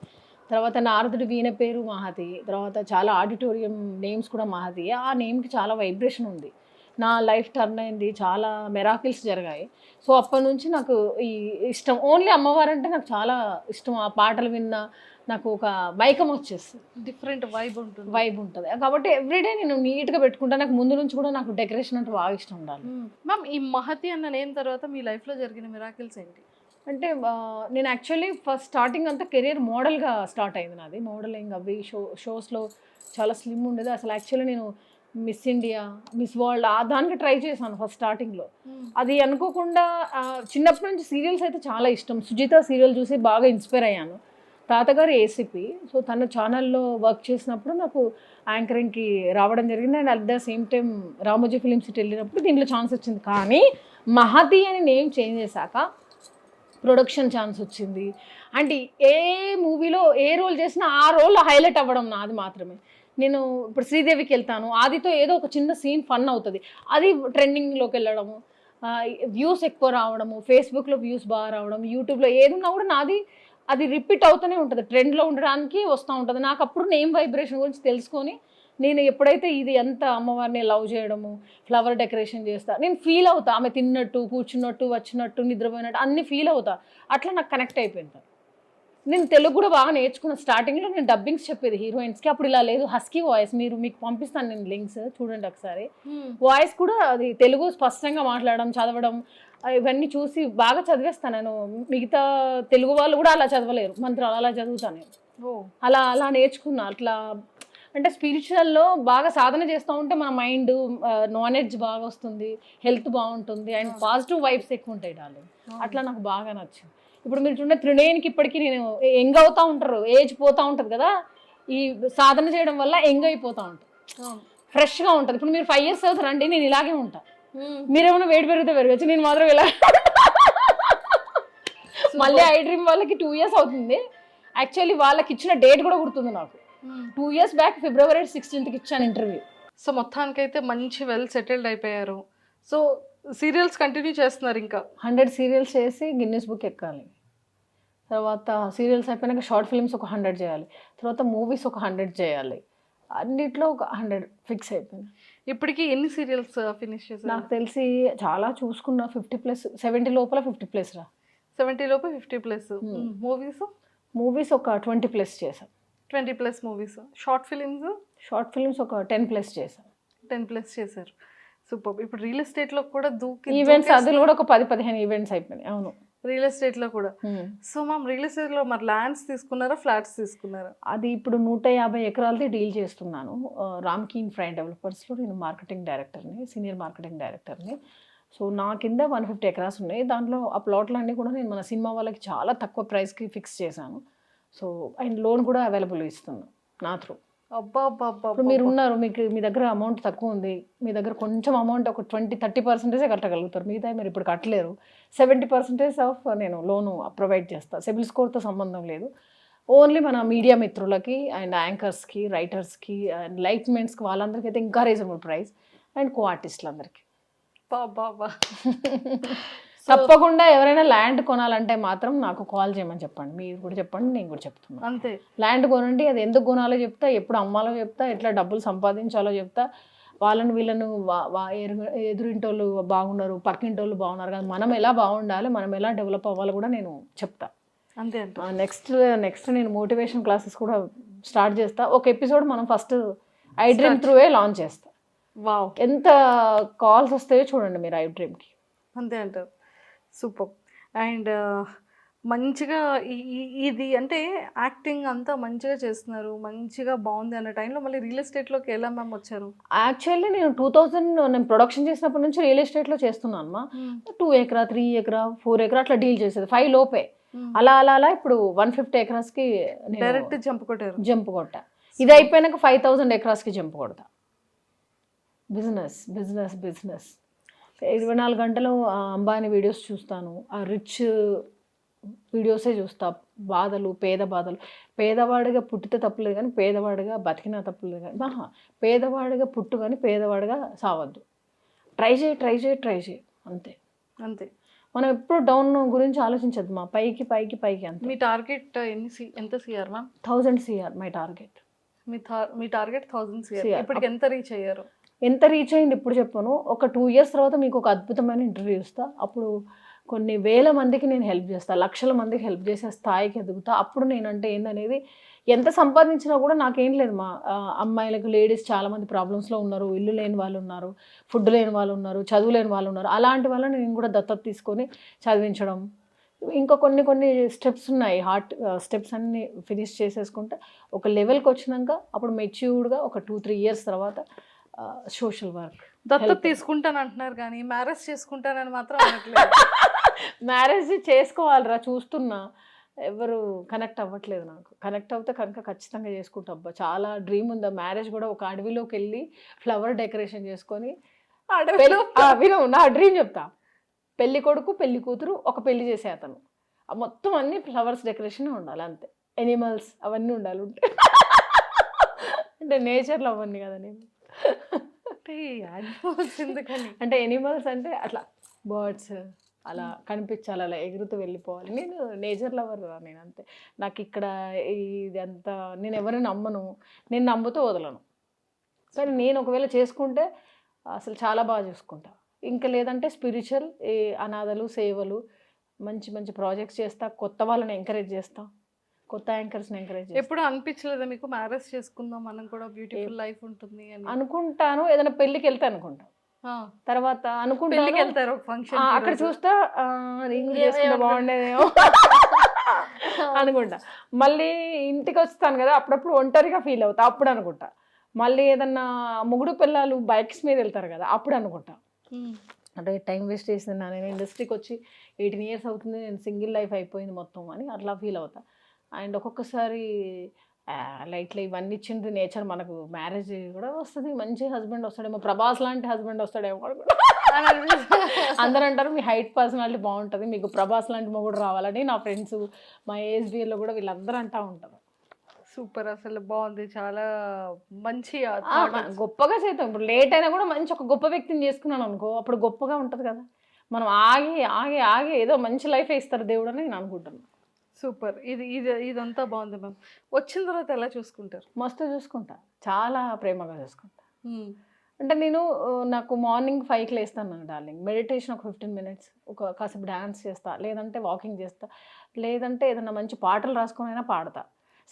తర్వాత నారదుడి వీణ పేరు మహతి, తర్వాత చాలా ఆడిటోరియం నేమ్స్ కూడా మహతి. ఆ నేమ్కి చాలా వైబ్రేషన్ ఉంది. నా లైఫ్ టర్న్ అయింది, చాలా మెరాకిల్స్ జరిగాయి. సో అప్పటి నుంచి నాకు ఈ ఇష్టం. ఓన్లీ అమ్మవారు అంటే నాకు చాలా ఇష్టం. ఆ పాటలు విన్నా నాకు ఒక మైకం వచ్చేస్తుంది, డిఫరెంట్ వైబ్ ఉంటుంది. కాబట్టి ఎవ్రీడే నేను నీట్గా పెట్టుకుంటాను. నాకు ముందు నుంచి కూడా నాకు డెకరేషన్ అంటే బాగా ఇష్టం ఉండాలి. మ్యామ్ ఈ మహతి అన్న నేమ్ తర్వాత మీ లైఫ్లో జరిగిన మిరాకిల్స్ ఏంటి? అంటే నేను యాక్చువల్లీ ఫస్ట్ స్టార్టింగ్ అంతా కెరియర్ మోడల్గా స్టార్ట్ అయింది నాది. మోడలింగ్ అవి షోస్లో చాలా స్లిమ్ ఉండేది. అసలు యాక్చువల్లీ నేను మిస్ ఇండియా, మిస్ వరల్డ్ దానికి ట్రై చేశాను ఫస్ట్ స్టార్టింగ్లో. అది అనుకోకుండా చిన్నప్పటి నుంచి సీరియల్స్ అయితే చాలా ఇష్టం. సుజిత సీరియల్ చూసి బాగా ఇన్స్పైర్ అయ్యాను. తాతగారు ఏసీపీ, సో తన ఛానల్లో వర్క్ చేసినప్పుడు నాకు యాంకరింగ్కి రావడం జరిగింది. And at the same time Ramoji film city వెళ్ళినప్పుడు దీంట్లో ఛాన్స్ వచ్చింది. కానీ మహతి అని నేమ్ చేంజ్ చేశాక ప్రొడక్షన్ ఛాన్స్ వచ్చింది. అంటే ఏ మూవీలో ఏ రోల్ చేసినా ఆ రోల్ హైలైట్ అవ్వడం నాది మాత్రమే. నేను ఇప్పుడు శ్రీదేవికి వెళ్తాను, ఆదితో ఏదో ఒక చిన్న సీన్ ఫన్ అవుతుంది, అది ట్రెండింగ్లోకి వెళ్ళడము, వ్యూస్ ఎక్కువ రావడము, ఫేస్బుక్లో వ్యూస్ బాగా రావడం, యూట్యూబ్లో ఏదున్నా కూడా నాది అది రిపీట్ అవుతూనే ఉంటుంది, ట్రెండ్లో ఉండడానికి వస్తూ ఉంటుంది. నాకు అప్పుడు నేమ్ వైబ్రేషన్ గురించి తెలుసుకొని నేను ఎప్పుడైతే ఇది ఎంత అమ్మవారిని లవ్ చేయడము, ఫ్లవర్ డెకరేషన్ చేస్తా, నేను ఫీల్ అవుతా. ఆమె తిన్నట్టు, కూర్చున్నట్టు, వచ్చినట్టు, నిద్రపోయినట్టు అన్నీ ఫీల్ అవుతా. అట్లా నాకు కనెక్ట్ అయిపోయింది. నేను తెలుగు కూడా బాగా నేర్చుకున్న. స్టార్టింగ్లో నేను డబ్బింగ్స్ చెప్పేది హీరోయిన్స్కి. అప్పుడు ఇలా లేదు, హస్కీ వాయిస్. మీకు పంపిస్తాను నేను లింక్స్, చూడండి ఒకసారి. వాయిస్ కూడా అది తెలుగు స్పష్టంగా మాట్లాడడం, చదవడం ఇవన్నీ చూసి బాగా చదివేస్తాను నేను. మిగతా తెలుగు వాళ్ళు కూడా అలా చదవలేరు, మంత్రాలు అలా చదువుతాను నేను. అలా నేర్చుకున్నా. అట్లా అంటే స్పిరిచువల్లో బాగా సాధన చేస్తూ ఉంటే మన మైండ్ నాలెడ్జ్ బాగా వస్తుంది, హెల్త్ బాగుంటుంది, అండ్ పాజిటివ్ వైబ్స్ ఎక్కువ ఉంటాయి డార్లింగ్. అట్లా నాకు బాగా నచ్చింది. ఇప్పుడు మీరు చూడండి త్రినేనికి ఇప్పటికీ నేను యంగ్ అవుతూ ఉంటారు, ఏజ్ పోతూ ఉంటుంది కదా, ఈ సాధన చేయడం వల్ల యంగ్ అయిపోతూ ఉంటుంది, ఫ్రెష్గా ఉంటుంది. ఇప్పుడు మీరు 5 years అవుతారండి, నేను ఇలాగే ఉంటా. మీరేమైనా వెయిట్ పెరిగితే పెరగచ్చు, నేను మాత్రం ఇలా. మళ్ళీ ఐ డ్రీమ్ వాళ్ళకి 2 years అవుతుంది. యాక్చువల్లీ వాళ్ళకి ఇచ్చిన డేట్ కూడా గుర్తుంది నాకు. 2 years బ్యాక్ February 16th ఇచ్చాను ఇంటర్వ్యూ. సో మొత్తానికైతే మంచి వెల్ సెటిల్డ్ అయిపోయారు. సో సీరియల్స్ కంటిన్యూ చేస్తున్నారు, ఇంకా 100 సీరియల్స్ చేసి గిన్నెస్ బుక్ ఎక్కాలి. తర్వాత సీరియల్స్ అయిపోయినాక షార్ట్ ఫిల్మ్స్ ఒక 100 చేయాలి, తర్వాత మూవీస్ ఒక 100 చేయాలి. అన్నిట్లో ఒక 100 ఫిక్స్ అయిపోయింది. ఇప్పటికి ఎన్ని సీరియల్స్ ఫినిష్ చేశారు? నాకు తెలిసి చాలా చూసుకున్నా 50+, 70 లోపల 50+ రా. 70 లోపు 50+. మూవీస్ ఒక 20+ చేశాను. 20+ మూవీస్. షార్ట్ ఫిలిమ్స్ ఒక 10+ చేశాను. 10+ చేశారు. సూపర్. ఇప్పుడు రియల్ ఎస్టేట్లో కూడా ఈవెంట్స్ అందులో కూడా ఒక 10-15 ఈవెంట్స్ అయిపోయినాయి. అవును, రియల్ ఎస్టేట్లో కూడా. సో మ్యామ్ రియల్ ఎస్టేట్లో మరి ల్యాండ్స్ తీసుకున్నారా, ఫ్లాట్స్ తీసుకున్నారా? అది ఇప్పుడు 150 ఎకరాలది డీల్ చేస్తున్నాను. రామ్కీ ఇన్ఫ్రా డెవలపర్స్లో నేను మార్కెటింగ్ డైరెక్టర్ని, సీనియర్ మార్కెటింగ్ డైరెక్టర్ని. సో నా కింద 150 ఎకరాస్ ఉన్నాయి. దాంట్లో ఆ ప్లాట్లన్నీ కూడా నేను మన సినిమా వాళ్ళకి చాలా తక్కువ ప్రైస్కి ఫిక్స్ చేశాను. సో అండ్ లోన్ కూడా అవైలబుల్ ఇస్తున్నాను నా త్రూ. అబ్బా అబ్బా అబ్బా ఇప్పుడు మీరు ఉన్నారు, మీకు మీ దగ్గర అమౌంట్ తక్కువ ఉంది, మీ దగ్గర కొంచెం అమౌంట్ ఒక 20-30% కట్టగలుగుతారు, మిగతా మీరు ఇప్పుడు కట్టలేరు. 70% ఆఫ్ నేను లోను ప్రొవైడ్ చేస్తాను. సిబిల్ స్కోర్తో సంబంధం లేదు, ఓన్లీ మన మీడియా మిత్రులకి అండ్ యాంకర్స్కి, రైటర్స్కి అండ్ లైట్మెన్స్కి వాళ్ళందరికీ అయితే ఇంకా రీజనబుల్ ప్రైస్, అండ్ కో ఆర్టిస్టులందరికీ. బాబా తప్పకుండా ఎవరైనా ల్యాండ్ కొనాలంటే మాత్రం నాకు కాల్ చేయమని చెప్పండి, మీరు కూడా చెప్పండి, నేను కూడా చెప్తున్నాను. అంతే, ల్యాండ్ కొనండి, అది ఎందుకు కొనాలో చెప్తా, ఎప్పుడు అమ్మాలో చెప్తా, ఎట్లా డబ్బులు సంపాదించాలో చెప్తా. వాళ్ళని వీళ్ళను ఎదురింటోళ్ళు బాగున్నారు, పక్కింటోళ్ళు బాగున్నారు కదా, మనం ఎలా బాగుండాలి, మనం ఎలా డెవలప్ అవ్వాలో కూడా నేను చెప్తా. అంతే అంతే. నెక్స్ట్ నేను మోటివేషన్ క్లాసెస్ కూడా స్టార్ట్ చేస్తా. ఒక ఎపిసోడ్ మనం ఫస్ట్ ఐ డ్రీమ్ త్రూవే లాంచ్ చేస్తా. వావ్, ఎంత కాల్స్ వస్తాయో చూడండి మీరు ఐ డ్రీమ్కి. అంతే అంటారు. సూపర్. అండ్ మంచిగా ఇది అంటే యాక్టింగ్ అంతా మంచిగా చేస్తున్నారు, మంచిగా బాగుంది అన్న టైంలో మళ్ళీ రియల్ ఎస్టేట్లోకి ఎలా మ్యామ్ వచ్చారు? యాక్చువల్లీ నేను 2000 నేను ప్రొడక్షన్ చేసినప్పటి నుంచి రియల్ ఎస్టేట్లో చేస్తున్నాను అమ్మా. 2 ఎకరా 3 ఎకరా 4 ఎకరా అట్లా డీల్ చేసేది 5 లోపే. అలా అలా అలా ఇప్పుడు 150 ఎకరాస్కి డైరెక్ట్ జంప్ కొట్టా. ఇది అయిపోయినాక 5000 ఎకరాస్కి జంప్ కొడతా. బిజినెస్ 24 గంటలు అంబానీ వీడియోస్ చూస్తాను, ఆ రిచ్ వీడియోసే చూస్తా. పేద బాధలు, పేదవాడిగా పుట్టితే తప్పులేదు కానీ పేదవాడిగా బతికినా తప్పులేదు కానీ, పేదవాడిగా పుట్టు కానీ పేదవాడిగా సావద్దు. ట్రై చేయి అంతే. మనం ఎప్పుడు డౌన్ గురించి ఆలోచించద్దు మా, పైకి అంతే. మీ టార్గెట్ ఎంత CR ma'am? 1000 CR my target. Me target 1000 CR. ఇప్పటికి ఎంత రీచ్ అయ్యారు? ఎంత రీచ్ అయింది ఇప్పుడు చెప్పను. ఒక 2 years తర్వాత మీకు ఒక అద్భుతమైన ఇంటర్వ్యూ ఇస్తా. అప్పుడు కొన్ని వేల మందికి నేను హెల్ప్ చేస్తా, లక్షల మందికి హెల్ప్ చేసే స్థాయికి ఎదుగుతా. అప్పుడు నేనంటే ఏందనేది, ఎంత సంపాదించినా కూడా నాకేం లేదు మా. అమ్మాయిలకు, లేడీస్ చాలామంది ప్రాబ్లమ్స్లో ఉన్నారు, ఇల్లు లేని వాళ్ళు ఉన్నారు, ఫుడ్ లేని వాళ్ళు ఉన్నారు, చదువు లేని వాళ్ళు ఉన్నారు. అలాంటి వాళ్ళని నేను కూడా దత్తత తీసుకొని చదివించడం. ఇంకా కొన్ని స్టెప్స్ ఉన్నాయి, హార్ట్ స్టెప్స్ అన్ని ఫినిష్ చేసేసుకుంటే ఒక లెవెల్కి వచ్చినాక అప్పుడు మెచ్యూర్డ్గా ఒక 2-3 years తర్వాత సోషల్ వర్క్. దత్తత తీసుకుంటాను అంటున్నారు కానీ మ్యారేజ్ చేసుకుంటానని మాత్రం అనట్లేదు. మ్యారేజ్ చేసుకోవాలిరా, చూస్తున్నా ఎవరు కనెక్ట్ అవ్వట్లేదు. నాకు కనెక్ట్ అవుతే కనుక ఖచ్చితంగా చేసుకుంటా. అబ్బా చాలా డ్రీమ్ ఉంది. మ్యారేజ్ కూడా ఒక అడవిలోకి వెళ్ళి ఫ్లవర్ డెకరేషన్ చేసుకొని, విను నా డ్రీమ్ చెప్తా. పెళ్లి కొడుకు పెళ్లి కూతురు ఒక పెళ్లి చేసే అతను, మొత్తం అన్ని ఫ్లవర్స్ డెకరేషన్ ఉండాలి అంతే. ఎనిమల్స్ అవన్నీ ఉండాలి. అంటే నేచర్లో అవన్నీ కదా నేను అంటే ఎనిమల్స్ అంటే అట్లా బర్డ్స్ అలా కనిపించాలి, అలా ఎగురుతూ వెళ్ళిపోవాలి. నేను నేచర్ లవర్ నేను అంతే. నాకు ఇక్కడ ఇదంతా నేను ఎవరిని నమ్మను, నేను నమ్ముతూ వదలను. కానీ నేను ఒకవేళ చేసుకుంటే అసలు చాలా బాగా చూసుకుంటా. ఇంకా లేదంటే స్పిరిచువల్, అనాథలు, సేవలు, మంచి ప్రాజెక్ట్స్ చేస్తా, కొత్త వాళ్ళని ఎంకరేజ్ చేస్తా, కొత్త యాంకర్స్ని ఎంకరేజ్ చేస్తా. ఎప్పుడు అనిపించలేదా మీకు మ్యారేజ్ చేసుకుందాం మనం కూడా బ్యూటిఫుల్ లైఫ్ ఉంటుంది అని? అనుకుంటాను, ఏదైనా పెళ్ళికి వెళ్తే అనుకుంటా. తర్వాత అనుకుంటాను వెళ్తారు ఫంక్షన్, అక్కడ చూస్తా రింగ్ చేసుకుంటే బాగుండేదేమో అనుకుంటా. మళ్ళీ ఇంటికి వస్తాను కదా, అప్పుడప్పుడు ఒంటరిగా ఫీల్ అవుతా, అప్పుడు అనుకుంటా. మళ్ళీ ఏదన్నా మొగుడు పిల్లలు బైక్స్ మీద వెళ్తారు కదా, అప్పుడు అనుకుంటా అంటే టైం వేస్ట్ చేసింది నేను ఇండస్ట్రీకి వచ్చి 18 years అవుతుంది, నేను సింగిల్ లైఫ్ అయిపోయింది మొత్తం అని అట్లా ఫీల్ అవుతా. అండ్ ఒక్కొక్కసారి లైట్లో ఇవన్నీ ఇచ్చింది నేచర్, మనకు మ్యారేజ్ కూడా వస్తుంది, మంచి హస్బెండ్ వస్తాడేమో, ప్రభాస్ లాంటి హస్బెండ్ వస్తాడేమో అందరూ అంటారు మీ హైట్ పర్సనాలిటీ బాగుంటుంది, మీకు ప్రభాస్ లాంటి మొగుడు రావాలని. నా ఫ్రెండ్స్ మా ఏఎస్బీలో కూడా వీళ్ళందరూ అంటూ ఉంటారు. సూపర్, అసలు బాగుంది, చాలా మంచి గొప్పగా చేద్దాం. ఇప్పుడు లేట్ అయినా కూడా మంచి ఒక గొప్ప వ్యక్తిని చేసుకున్నాను అనుకో, అప్పుడు గొప్పగా ఉంటుంది కదా. మనం ఆగి ఏదో మంచి లైఫ్ ఇస్తారు దేవుడు అని నేను అనుకుంటున్నాను. సూపర్, ఇదంతా బాగుంది మ్యామ్. వచ్చిన తర్వాత ఎలా చూసుకుంటారు? మస్తు చూసుకుంటా, చాలా ప్రేమగా చూసుకుంటా. అంటే నాకు మార్నింగ్ 5కి లేస్తాను డార్లింగ్, మెడిటేషన్ ఒక 15 minutes, ఒక కాసేపు డ్యాన్స్ చేస్తా, లేదంటే వాకింగ్ చేస్తా, లేదంటే ఏదైనా మంచి పాటలు రాసుకొని అయినా పాడతా.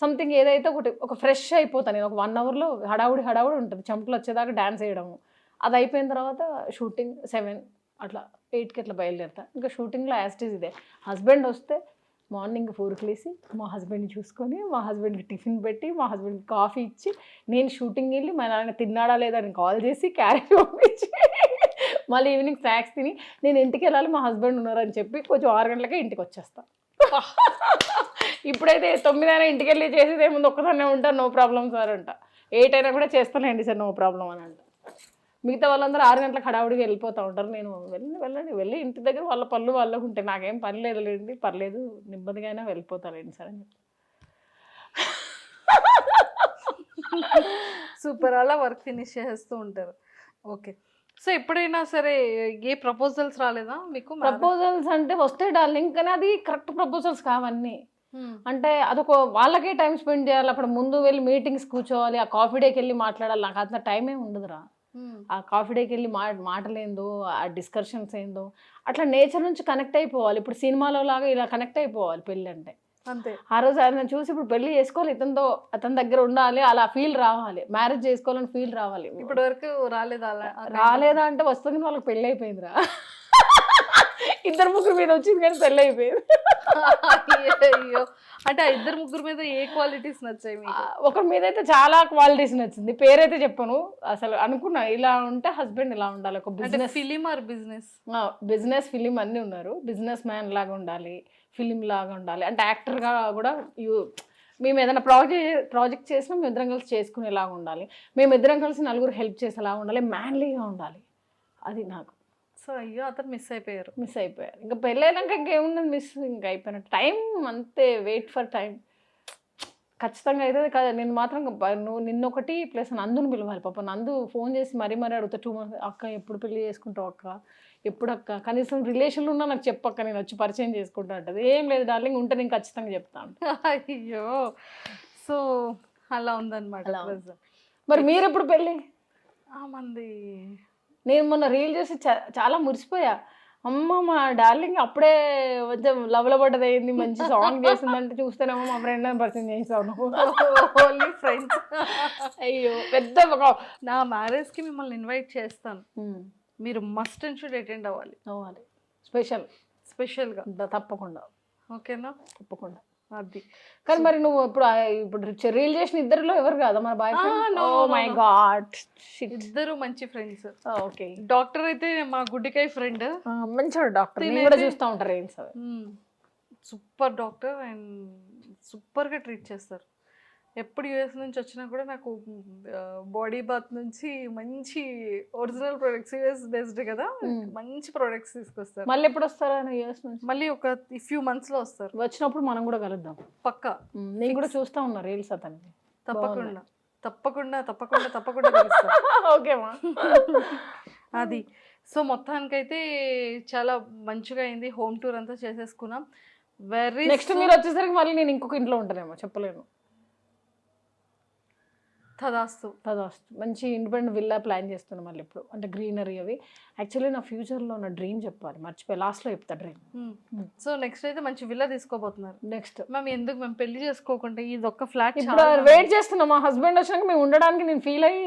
సంథింగ్ ఏదైతే ఒక ఫ్రెష్ అయిపోతాను నేను. ఒక 1 hourలో హడావుడి ఉంటుంది, చెమటలు వచ్చేదాకా డ్యాన్స్ వేయడము. అది అయిపోయిన తర్వాత షూటింగ్ 7 అట్లా 8కి అట్లా బయలుదేరుతా. ఇంకా షూటింగ్లో యాస్టీజ్ ఇదే. హస్బెండ్ వస్తే మార్నింగ్ 4కి లేసి మా హస్బెండ్ని చూసుకొని, మా హస్బెండ్కి టిఫిన్ పెట్టి, మా హస్బెండ్కి కాఫీ ఇచ్చి, నేను షూటింగ్ వెళ్ళి మా నాన్న తిన్నాడా లేదా అని కాల్ చేసి క్యారేజ్ పంపించి, మళ్ళీ ఈవినింగ్ స్నాక్స్ తిని నేను ఇంటికి వెళ్ళాలి, మా హస్బెండ్ ఉన్నారని చెప్పి కొంచెం 6 గంటలకే ఇంటికి వచ్చేస్తాను. ఇప్పుడైతే 9 అయినా ఇంటికి వెళ్ళి చేసేది ఏముంది, ఒక్కదాన్నే ఉంటాను, నో ప్రాబ్లమ్ సార్ అంట. 8 అయినా కూడా చేస్తానండి సార్, నో ప్రాబ్లం అని అంట. మిగతా వాళ్ళందరూ 6 గంటలకు హడావుడిగా వెళ్ళిపోతూ ఉంటారు. నేను వెళ్ళి ఇంటి దగ్గర వాళ్ళ పనులు వాళ్ళకు ఉంటాయి, నాకేం పని లేదులేండి, పర్లేదు నెమ్మదిగా అయినా వెళ్ళిపోతానండి సార్ అని. సూపర్, అలా వర్క్ ఫినిష్ చేస్తూ ఉంటారు. ఓకే, సో ఎప్పుడైనా సరే ఏ ప్రపోజల్స్ రాలేదా మీకు? ప్రపోజల్స్ అంటే వస్తాయి డార్లింగ్, కానీ అది కరెక్ట్ ప్రపోజల్స్ కావన్నీ. అంటే అదొక వాళ్ళకే టైం స్పెండ్ చేయాలి, అక్కడ ముందు వెళ్ళి మీటింగ్స్ కూర్చోవాలి, ఆ కాఫీ డేకి వెళ్ళి మాట్లాడాలి. నాకు అంత టైమే ఉండదురా. ఆ కాఫీ డేకి వెళ్ళి మాటలేందో, ఆ డిస్కషన్స్ ఏందో, అట్లా నేచర్ నుంచి కనెక్ట్ అయిపోవాలి. ఇప్పుడు సినిమాలో లాగా ఇలా కనెక్ట్ అయిపోవాలి పెళ్ళి అంటే. అంతే. ఆ రోజు ఆయన చూసి ఇప్పుడు పెళ్లి చేసుకోవాలి, ఇతనితో అతని దగ్గర ఉండాలి, అలా ఫీల్ రావాలి, మ్యారేజ్ చేసుకోవాలని ఫీల్ రావాలి. ఇప్పటి వరకు రాలేదా? రాలేదా అంటే వస్తుంది, వాళ్ళకి పెళ్ళి అయిపోయిందిరా. 2-3 మీద వచ్చింది కానీ పెళ్ళి అయిపోయింది. అయ్యో, అంటే 2-3 మీద ఏ క్వాలిటీస్ నచ్చాయి మీకు? ఒకరి మీద అయితే చాలా క్వాలిటీస్ నచ్చింది, పేరైతే చెప్పను. అసలు అనుకున్నా ఇలా ఉంటే హస్బెండ్ ఇలా ఉండాలి, ఒక business film or business film అన్నీ ఉన్నారు, బిజినెస్ మ్యాన్ లాగా ఉండాలి, ఫిలిం లాగా ఉండాలి, అంటే యాక్టర్గా కూడా మేము ఏదైనా ప్రాజెక్ట్ చేసినా మేము ఇద్దరం కలిసి చేసుకునేలాగా ఉండాలి, మేము ఇద్దరం కలిసి నలుగురు హెల్ప్ చేసేలాగా ఉండాలి, మ్యాన్లీగా ఉండాలి. అది నాకు. సో అయ్యో, అతను మిస్ అయిపోయారు. ఇంకా పెళ్ళైనాక ఇంకేమున్నది మిస్, ఇంకా అయిపోయినట్టు. టైం అంతే, వెయిట్ ఫర్ టైం. ఖచ్చితంగా అవుతుంది కదా. నేను మాత్రం నువ్వు నిన్నొకటి ప్లస్ నందుని పిలవాలి. పాప నందు ఫోన్ చేసి మరీ అడుగుతా 2 months, అక్క ఎప్పుడు పెళ్లి చేసుకుంటావు అక్క, ఎప్పుడు అక్క, కనీసం రిలేషన్లో ఉన్నా నాకు చెప్పక్క, నేను వచ్చి పరిచయం చేసుకుంటా అంటది. ఏం లేదు డార్లింగ్, ఉంటే నేను ఖచ్చితంగా చెప్తాను. అయ్యో, సో అలా ఉందన్నమాట. మరి మీరు ఎప్పుడు పెళ్ళి? మంది నేను మొన్న రీల్ చేసి చాలా మురిసిపోయా. అమ్మ మా డార్లింగ్ అప్పుడే కొంచెం లవ్లో పడ్డది, అయింది, మంచి సాంగ్ చేసిందంటే చూస్తేనేమో మా ఫ్రెండ్ అని పరిచయం చేసాను. Only friends. అయ్యో, పెద్ద నా మ్యారేజ్కి మిమ్మల్ని ఇన్వైట్ చేస్తాను, మీరు మస్ట్ అండ్ షుడ్ అటెండ్ అవ్వాలి. స్పెషల్గా తప్పకుండా. ఓకేనా? తప్పకుండా. అది. కానీ మరి నువ్వు ఇప్పుడు రీల్ చేసిన ఇద్దరిలో ఎవరు కాదా మన boyfriend? Oh my god, ఇద్దరు మంచి ఫ్రెండ్స్. ఓకే. డాక్టర్ అయితే మా గుడ్డికాయ ఫ్రెండ్, మంచివాడు డాక్టర్, నేను కూడా చూస్తూ ఉంటారు రీల్స్. సూపర్ డాక్టర్ అండ్ సూపర్గా ట్రీట్ చేస్తారు. ఎప్పుడు యూఎస్ నుంచి వచ్చినా కూడా నాకు బాడీ బాత్ నుంచి మంచి ఒరిజినల్ ప్రొడక్ట్స్, యూఎస్ బేస్డ్ కదా, మంచి ప్రొడక్ట్స్ తీసుకొస్తారు. మళ్ళీ ఎప్పుడు వస్తారా యూఎస్ నుంచి? మళ్ళీ ఒక ఫ్యూ మంత్స్ లో వస్తారు. వచ్చినప్పుడు మనం కూడా కలుద్దాం పక్కా. నేను కూడా చూస్తా ఉన్నా రీల్స్ అతనికి. తప్పకుండా తప్పకుండా తప్పకుండా తప్పకుండా కలుస్తాం. ఓకేమా? అది. సో మొత్తానికైతే చాలా మంచిగా అయింది, హోమ్ టూర్ అంతా చేసేసుకున్నాం. నెక్స్ట్ మీరు వచ్చేసరికి మళ్ళీ నేను ఇంకొక ఇంట్లో ఉంటానేమో, చెప్పలేను. తదాస్తు. మంచి ఇండిపెండెంట్ విల్లా ప్లాన్ చేస్తున్నాం మళ్ళీ ఇప్పుడు, అంటే గ్రీనరీ అవి. యాక్చువల్లీ నా ఫ్యూచర్లో నా డ్రీమ్ చెప్పాలి, మర్చిపోయి లాస్ట్లో చెప్తా డ్రీమ్. సో నెక్స్ట్ అయితే మంచి విల్లా తీసుకోబోతున్నారు. నెక్స్ట్ మేము పెళ్లి చేసుకోకుండా ఇది ఒక్క ఫ్లాట్ ఇప్పుడు వెయిట్ చేస్తున్నాం. మా హస్బెండ్ వచ్చినాక మేము ఉండడానికి నేను ఫీల్ అయ్యి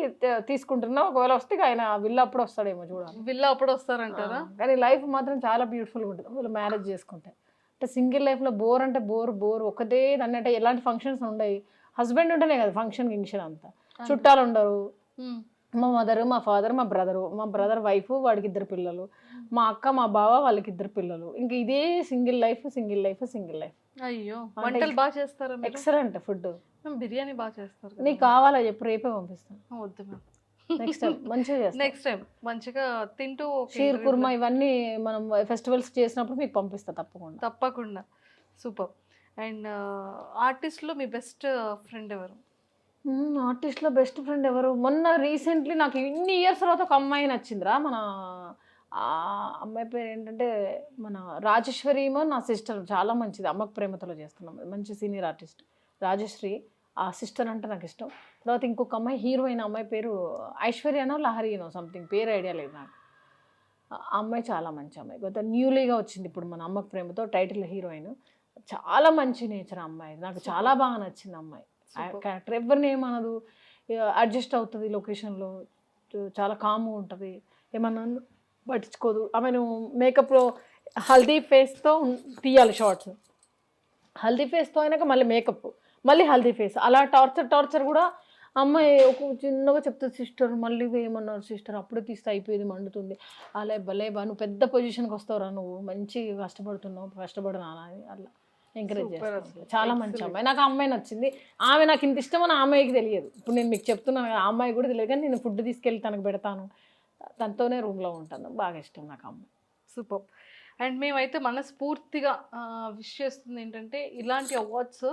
తీసుకుంటున్నా. ఒకవేళ వస్తే ఆయన విల్లా అప్పుడు వస్తాడేమో చూడాలి. విల్లా అప్పుడు వస్తారంటారా? కానీ లైఫ్ మాత్రం చాలా బ్యూటిఫుల్గా ఉంటుంది ఒకవేళ మ్యారేజ్ చేసుకుంటే. అంటే సింగిల్ లైఫ్లో బోర్ అంటే బోర్ ఒకటే అన్నట్టు, ఎలాంటి ఫంక్షన్స్ ఉండవు. హస్బెండ్ ఉంటేనే కదా ఫంక్షన్ అంతా, చుట్టాలు ఉండరు. మా మదర్, మా ఫాదర్, మా బ్రదర్ వైఫ్, వాడికి 2 పిల్లలు, మా అక్క, మా బావ, వాళ్ళకి 2 పిల్లలు. ఇంకా ఇదే సింగిల్ లైఫ్. అయ్యో, వంటలు బాగా చేస్తారా? Excellent food. బిర్యానీ బాగా చేస్తారు. నీకు కావాలా చెప్పు, రేపే పంపిస్తాను. వద్దు మ్యామ్, నెక్స్ట్ టైం మంచిగా చేస్తాను. నెక్స్ట్ టైం మంచిగా తింటూ షీర్ కుర్మా ఇవన్నీ మనం ఫెస్టివల్స్ చేసినప్పుడు మీకు పంపిస్తా తప్పకుండా. సూపర్. అండ్ ఆర్టిస్ట్లో మీ బెస్ట్ ఫ్రెండ్ ఎవరు? ఆర్టిస్ట్లో బెస్ట్ ఫ్రెండ్ ఎవరు? మొన్న రీసెంట్లీ నాకు ఇన్ని ఇయర్స్ తర్వాత ఒక అమ్మాయి నచ్చిందిరా. మన అమ్మాయి పేరు ఏంటంటే మన రాజేశ్వరి ఏమో నా సిస్టర్, చాలా మంచిది. అమ్మకు ప్రేమతలో చేస్తున్నాం, మంచి సీనియర్ ఆర్టిస్ట్ రాజశ్రీ. ఆ సిస్టర్ అంటే నాకు ఇష్టం. తర్వాత ఇంకొక అమ్మాయి హీరోయిన్, అమ్మాయి పేరు ఐశ్వర్యనో లహరీనో సంథింగ్, పేరు ఐడియా లేదు నాకు. ఆ అమ్మాయి చాలా మంచి అమ్మాయి, కొత్త న్యూలీగా వచ్చింది ఇప్పుడు మన అమ్మకు ప్రేమతో, టైటిల్ హీరోయిన్. చాలా మంచి నేచర్ అమ్మాయి, నాకు చాలా బాగా నచ్చింది అమ్మాయి. క్యారెక్టర్ ఎవరిని ఏమనదు, అడ్జస్ట్ అవుతుంది లొకేషన్లో, చాలా కామ్గా ఉంటుంది, ఏమన్నా పట్టించుకోదు. ఆమెను మేకప్లో హల్దీ ఫేస్తో తీయాలి షార్ట్స్, హల్దీ ఫేస్తో అయినాక మళ్ళీ మేకప్, మళ్ళీ హల్దీ ఫేస్, అలా టార్చర్ కూడా. అమ్మాయి ఒక చిన్నగా చెప్తుంది, సిస్టర్ మళ్ళీ ఏమన్నారు సిస్టర్, అప్పుడే తీస్తే అయిపోయేది, మండుతుంది. అలా భలేబా, నువ్వు పెద్ద పొజిషన్కి వస్తావురా, నువ్వు మంచి కష్టపడుతున్నావు, కష్టపడనా అని. అలా ఎంకరేజ్ Super చేస్తాను. అసలు. చాలా మంచి అమ్మాయి. నాకు ఆ అమ్మాయి నచ్చింది. ఆమె నాకు ఇంత ఇష్టం అని ఆ అమ్మాయికి తెలియదు. ఇప్పుడు నేను మీకు చెప్తున్నాను కదా, ఆ అమ్మాయి కూడా తెలియదు, కానీ నేను ఫుడ్ తీసుకెళ్ళి తనకు పెడతాను, తనతోనే రూమ్లో ఉంటాను. బాగా ఇష్టం నాకు ఆ అమ్మాయి. సూపర్. అండ్ మేమైతే మనస్ఫూర్తిగా విష్ చేస్తుంది ఏంటంటే ఇలాంటి అవార్డ్స్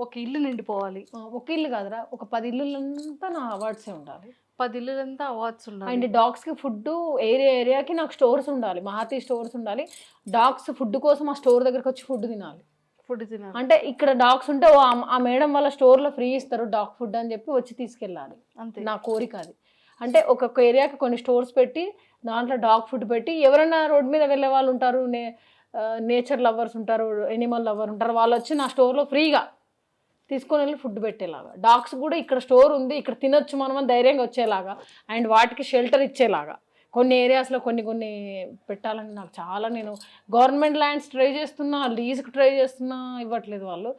ఒక ఇల్లు నిండిపోవాలి. ఒక ఇల్లు కాదురా, ఒక 10 ఇల్లులంతా నా అవార్డ్సే ఉండాలి. 10 ఇల్లులంతా అవార్డ్స్ ఉండాలి. అండ్ డాగ్స్కి ఫుడ్ ఏరియాకి నాకు స్టోర్స్ ఉండాలి, మహాతి స్టోర్స్ ఉండాలి. డాగ్స్ ఫుడ్ కోసం ఆ స్టోర్ దగ్గరకు వచ్చి ఫుడ్ తినాలి. ఫుడ్ తినాలి. అంటే ఇక్కడ డాగ్స్ ఉంటే ఆ మేడం వాళ్ళ స్టోర్లో ఫ్రీ ఇస్తారు డాగ్ ఫుడ్ అని చెప్పి వచ్చి తీసుకెళ్ళాలి. అంతే. నా కోరిక అది. అంటే ఒక్కొక్క ఏరియాకి కొన్ని స్టోర్స్ పెట్టి దాంట్లో డాగ్ ఫుడ్ పెట్టి, ఎవరైనా రోడ్ మీద వెళ్ళే వాళ్ళు ఉంటారు, నేచర్ లవర్స్ ఉంటారు, ఎనిమల్ లవర్ ఉంటారు, వాళ్ళు వచ్చి నా స్టోర్లో ఫ్రీగా తీసుకొని వెళ్ళి ఫుడ్ పెట్టేలాగా, డాగ్స్ కూడా ఇక్కడ స్టోర్ ఉంది ఇక్కడ తినొచ్చు మనం అని ధైర్యంగా వచ్చేలాగా, అండ్ వాటికి షెల్టర్ ఇచ్చేలాగా కొన్ని ఏరియాస్లో కొన్ని పెట్టాలని నాకు చాలా, నేను గవర్నమెంట్ ల్యాండ్స్ ట్రై చేస్తున్నా, లీజ్కి ట్రై చేస్తున్నా, ఇవ్వట్లేదు వాళ్ళు.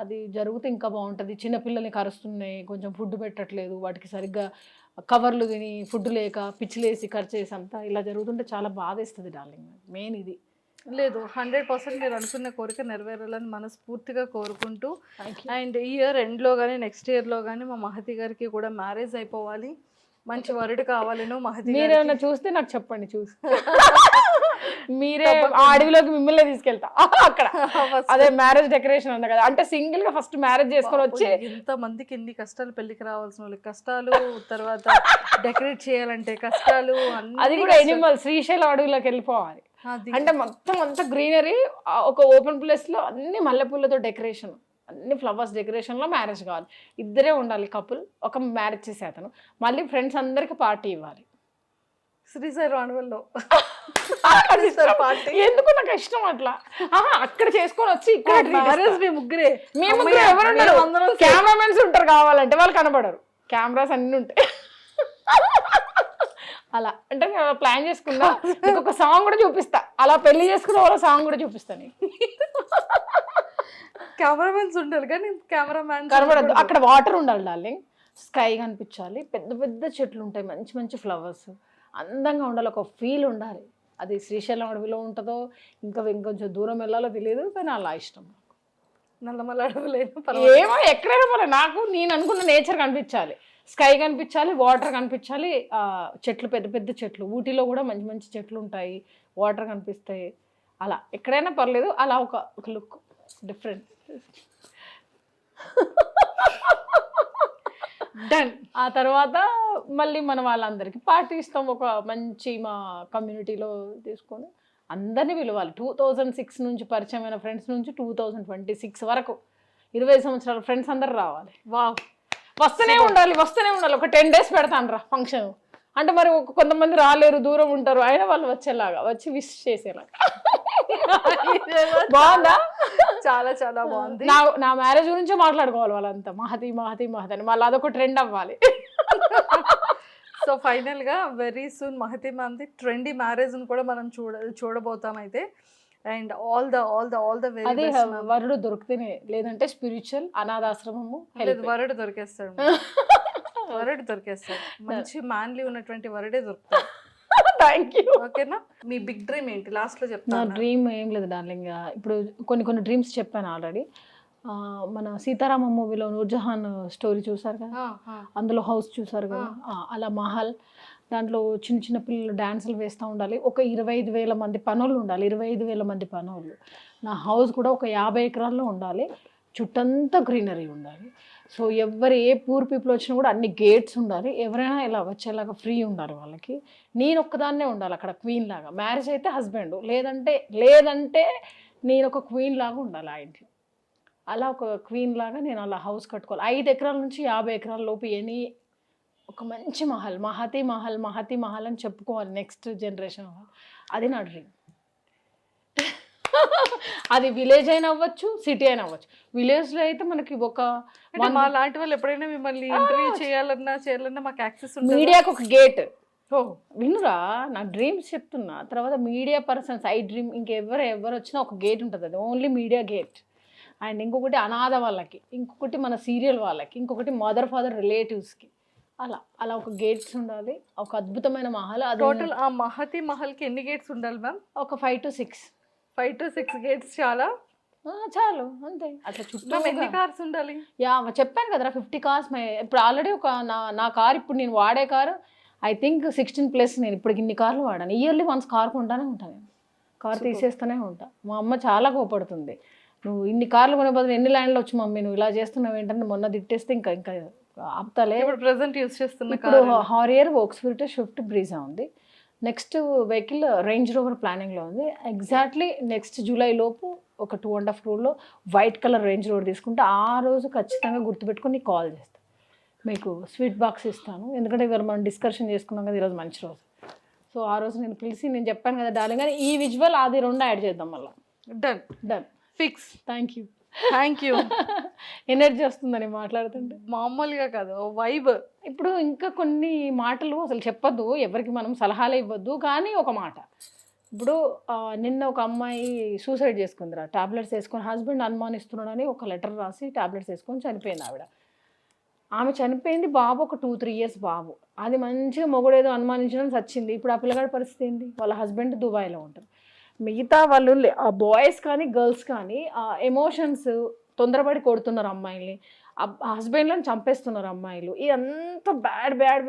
అది జరిగితే ఇంకా బాగుంటుంది. చిన్నపిల్లల్ని కరుస్తున్నాయి, కొంచెం ఫుడ్ పెట్టట్లేదు, వాటికి సరిగ్గా కవర్లు తిని ఫుడ్ లేక పిచ్చిలేసి ఖర్చేసి అంతా ఇలా జరుగుతుంటే చాలా బాధేస్తుంది డార్లింగ్. మెయిన్ ఇది. లేదు, 100% మీరు అనుకున్న కోరిక నెరవేరాలని మనస్ఫూర్తిగా కోరుకుంటూ, అండ్ ఈ ఇయర్ ఎండ్లో కానీ నెక్స్ట్ ఇయర్లో కానీ మా మహతి గారికి కూడా మ్యారేజ్ అయిపోవాలి, మంచి వరుడు కావాలను మహతి. మీరేమన్నా చూస్తే నాకు చెప్పండి, చూసి మీరే ఆ అడవిలోకి మిమ్మల్ని తీసుకెళ్తా అక్కడ. అదే మ్యారేజ్ డెకరేషన్ అన్న కదా, అంటే సింగిల్ గా ఫస్ట్ మ్యారేజ్ చేసుకొని వచ్చి ఇంత మందికి ఎన్ని కష్టాలు, పెళ్లికి రావాల్సిన వాళ్ళకి కష్టాలు, తర్వాత డెకరేట్ చేయాలంటే కష్టాలు, అది కూడా ఎనిమల్ శ్రీశైలం అడవిలోకి వెళ్ళిపోవాలి. అంటే మొత్తం అంతా గ్రీనరీ, ఒక ఓపెన్ ప్లేస్ లో అన్ని మల్లెపూలతో డెకరేషన్, అన్ని ఫ్లవర్స్ డెకరేషన్లో మ్యారేజ్ కావాలి. ఇద్దరే ఉండాలి కపుల్, ఒక మ్యారేజ్ చేసే అతను, మళ్ళీ ఫ్రెండ్స్ అందరికి పార్టీ ఇవ్వాలి శ్రీశైలం అడవుల్లో. ఎందుకు నాకు ఇష్టం అట్లా. అక్కడ చేసుకొని వచ్చి ఇక్కడ మ్యారేజ్ మీ ముగ్గురే, మేము ఎవరు కెమెరామెన్స్ ఉంటారు, కావాలంటే వాళ్ళు కనబడరు, కెమెరాస్ అన్ని ఉంటాయి. అలా అంటే ప్లాన్ చేసుకున్నా. ఇంకొక సాంగ్ కూడా చూపిస్తా, అలా పెళ్లి చేసుకున్న వాళ్ళ సాంగ్ కూడా చూపిస్తాను. కెమెరామెన్స్ ఉంటారు కానీ కెమెరామ్యాన్ కనబడద్దు. అక్కడ వాటర్ ఉండాలి డార్లింగ్, స్కై కనిపించాలి, పెద్ద పెద్ద చెట్లు ఉంటాయి, మంచి మంచి ఫ్లవర్స్, అందంగా ఉండాలి, ఒక ఫీల్ ఉండాలి. అది శ్రీశైలం అడవిలో ఉంటుందో ఇంకా ఇంకొంచెం దూరం వెళ్ళాలో తెలియదు, కానీ అలా ఇష్టం. నల్లమల్ల అడవులేను ఏమో ఎక్కడైనా పోలే, నాకు నేను అనుకున్న నేచర్ కనిపించాలి, స్కై కనిపించాలి, వాటర్ కనిపించాలి, చెట్లు పెద్ద పెద్ద చెట్లు, ఊటీలో కూడా మంచి మంచి చెట్లు ఉంటాయి, వాటర్ కనిపిస్తాయి, అలా ఎక్కడైనా పర్లేదు, అలా ఒక లుక్ డిఫరెంట్. డన్. ఆ తర్వాత మళ్ళీ మన వాళ్ళందరికీ పార్టీ ఇస్తాం, ఒక మంచి మా కమ్యూనిటీలో తీసుకొని అందరినీ పిలవాలి. 2006 నుంచి పరిచయమైన ఫ్రెండ్స్ నుంచి 2026 వరకు 20 సంవత్సరాల ఫ్రెండ్స్ అందరు రావాలి. వావ్, వస్తూనే ఉండాలి. ఒక 10 days పెడతాను రా ఫంక్షన్. అంటే మరి కొంతమంది రాలేరు, దూరం ఉంటారు, అయినా వాళ్ళు వచ్చేలాగా, వచ్చి విష్ చేసేలాగా. బాగుందా? చాలా చాలా బాగుంది. నా మ్యారేజ్ గురించే మాట్లాడుకోవాలి వాళ్ళంతా, మహతి మహతి మహతి అని, మళ్ళీ అదొక ట్రెండ్ అవ్వాలి. సో ఫైనల్ గా వెరీ సూన్ మహతి మ్యామ్ది ట్రెండీ మ్యారేజ్ కూడా మనం చూడబోతాం అయితే. అండ్ ఆల్ ద వెరీ అదే వరుడు దొరికితేనే, లేదంటే స్పిరిచువల్ అనాథాశ్రమము. వరుడు దొరికేస్తాడు, వరుడు దొరికేస్తాడు, మంచి మ్యాన్లీ ఉన్నటువంటి వరుడే దొరుకుతాడు. Thank you. ఓకేనా? మీ బిగ్ డ్రీమ్ ఏంటి లాస్ట్ లో నా చెప్తాను. డ్రీమ్ ఏం లేదు డార్లింగ్, ఇప్పుడు కొన్ని డ్రీమ్స్ చెప్పాను ఆల్రెడీ. మన సీతారామ మూవీలో నూర్జహాన్ స్టోరీ చూసారు కదా, అందులో హౌస్ చూసారు కదా, అలా మహల్, దాంట్లో చిన్న చిన్న పిల్లలు డ్యాన్సులు వేస్తూ ఉండాలి, ఒక 25,000 మంది పనులు ఉండాలి, 25,000 మంది పనులు. నా హౌస్ కూడా ఒక 50 ఎకరాల్లో ఉండాలి, చుట్టంతా గ్రీనరీ ఉండాలి. సో ఎవరు ఏ పూర్ పీపుల్ వచ్చినా కూడా అన్ని గేట్స్ ఉండాలి, ఎవరైనా ఇలా వచ్చేలాగా ఫ్రీ ఉండాలి వాళ్ళకి. నేను ఒక్కదాన్నే ఉండాలి అక్కడ క్వీన్ లాగా. మ్యారేజ్ అయితే హస్బెండ్, లేదంటే నేను ఒక క్వీన్ లాగా ఉండాలి ఆ ఇంట్లో. అలా ఒక క్వీన్ లాగా నేను అలా హౌస్ కట్టుకోవాలి. 5 ఎకరాల నుంచి 50 ఎకరాల లోపు ఒక మంచి మహల్, మహతి మహల్ అని చెప్పుకోవాలి నెక్స్ట్ జనరేషన్. అది నా డ్రీమ్. అది విలేజ్ అయినా అవ్వచ్చు, సిటీ అయినా అవ్వచ్చు. విలేజ్లో అయితే మనకి మా లాంటి వాళ్ళు ఎప్పుడైనా మిమ్మల్ని ఇంటర్వ్యూ చేయాలన్నా మాకు యాక్సెస్ ఉంటుంది. మీడియాకి ఒక గేట్. వినురా, నా డ్రీమ్స్ చెప్తున్నా. తర్వాత మీడియా పర్సన్స్, ఐ డ్రీమ్, ఇంకెవరు వచ్చినా ఒక గేట్ ఉంటుంది, అది ఓన్లీ మీడియా గేట్. అండ్ ఇంకొకటి అనాథ వాళ్ళకి, ఇంకొకటి మన సీరియల్ వాళ్ళకి, ఇంకొకటి మదర్ ఫాదర్ రిలేటివ్స్కి, అలా ఒక గేట్స్ ఉండాలి. ఒక అద్భుతమైన మహల్. టోటల్ ఆ మహతి మహల్కి ఎన్ని గేట్స్ ఉండాలి మ్యామ్? ఒక 5 to 6 గేట్స్ చాలా చాలు అంతే. అట్లా మ్యామ్ ఎన్ని చుట్టూ కార్స్ ఉండాలి? యా చెప్పాను కదరా 50 కార్స్. ఇప్పుడు ఆల్రెడీ ఒక నా కార్ ఇప్పుడు నేను వాడే కారు ఐ థింక్ 16+. నేను ఇప్పటికి ఇన్ని కార్లు వాడాను. ఇయర్లీ వన్స్ కార్ కొంటానే ఉంటాను నేను. కార్ తీసేస్తూనే ఉంటా. మా అమ్మ చాలా కోపడుతుంది, నువ్వు ఇన్ని కార్లు కొనే బదులు ఎన్ని ల్యాండ్లు వచ్చి మమ్మీ నువ్వు ఇలా చేస్తున్నావు ఏంటంటే మొన్న తిట్టేస్తే ఇంకా ఇంకా ఆపుతలే. ఇప్పుడు ప్రెసెంట్ యూస్ చేస్తున్న ఇప్పుడు హారియర్, వోక్స్ఫీల్డ్, స్విఫ్ట్, బ్రీజా ఉంది. నెక్స్ట్ వెహికల్ రేంజ్ రోవర్ ప్లానింగ్లో ఉంది. ఎగ్జాక్ట్లీ నెక్స్ట్ జూలై లోపు ఒక 2.5 crore white colour range rover తీసుకుంటే ఆ రోజు ఖచ్చితంగా గుర్తుపెట్టుకొని నీకు కాల్ చేస్తాను, మీకు స్వీట్ బాక్స్ ఇస్తాను. ఎందుకంటే ఇవాళ మనం డిస్కషన్ చేసుకున్నాం కదా, ఈరోజు మంచి రోజు. సో ఆ రోజు నేను పిలిచి నేను చెప్పాను కదా డార్లింగ్ అని, ఈ విజువల్ అది 2 యాడ్ చేద్దాం మళ్ళీ. Done done fix. Thank you. Energy వస్తుందని మాట్లాడుతుంటే. మామూలుగా కాదు వైబ్. ఇప్పుడు ఇంకా కొన్ని మాటలు అసలు చెప్పొద్దు, ఎవరికి మనం సలహాలు ఇవ్వద్దు, కానీ ఒక మాట. ఇప్పుడు నిన్న ఒక అమ్మాయి సూసైడ్ చేసుకుందిరా, టాబ్లెట్స్ వేసుకొని హస్బెండ్ అనుమానిస్తున్నాడని ఒక లెటర్ రాసి టాబ్లెట్స్ వేసుకొని చనిపోయింది ఆవిడ. ఆమె చనిపోయింది, బాబు ఒక 2-3 years బాబు. అది మంచిగా మొగుడేదో అనుమానించడం చచ్చింది. ఇప్పుడు ఆ పిల్లగాడి పరిస్థితి ఏంటి? వాళ్ళ హస్బెండ్ దుబాయ్లో ఉంటారు. మిగతా వాళ్ళు ఆ బాయ్స్ కానీ గర్ల్స్ కానీ ఆ ఎమోషన్స్ తొందరపడి కొడుతున్నారు అమ్మాయిల్ని, హస్బెండ్లను చంపేస్తున్నారు అమ్మాయిలు. ఇదంతా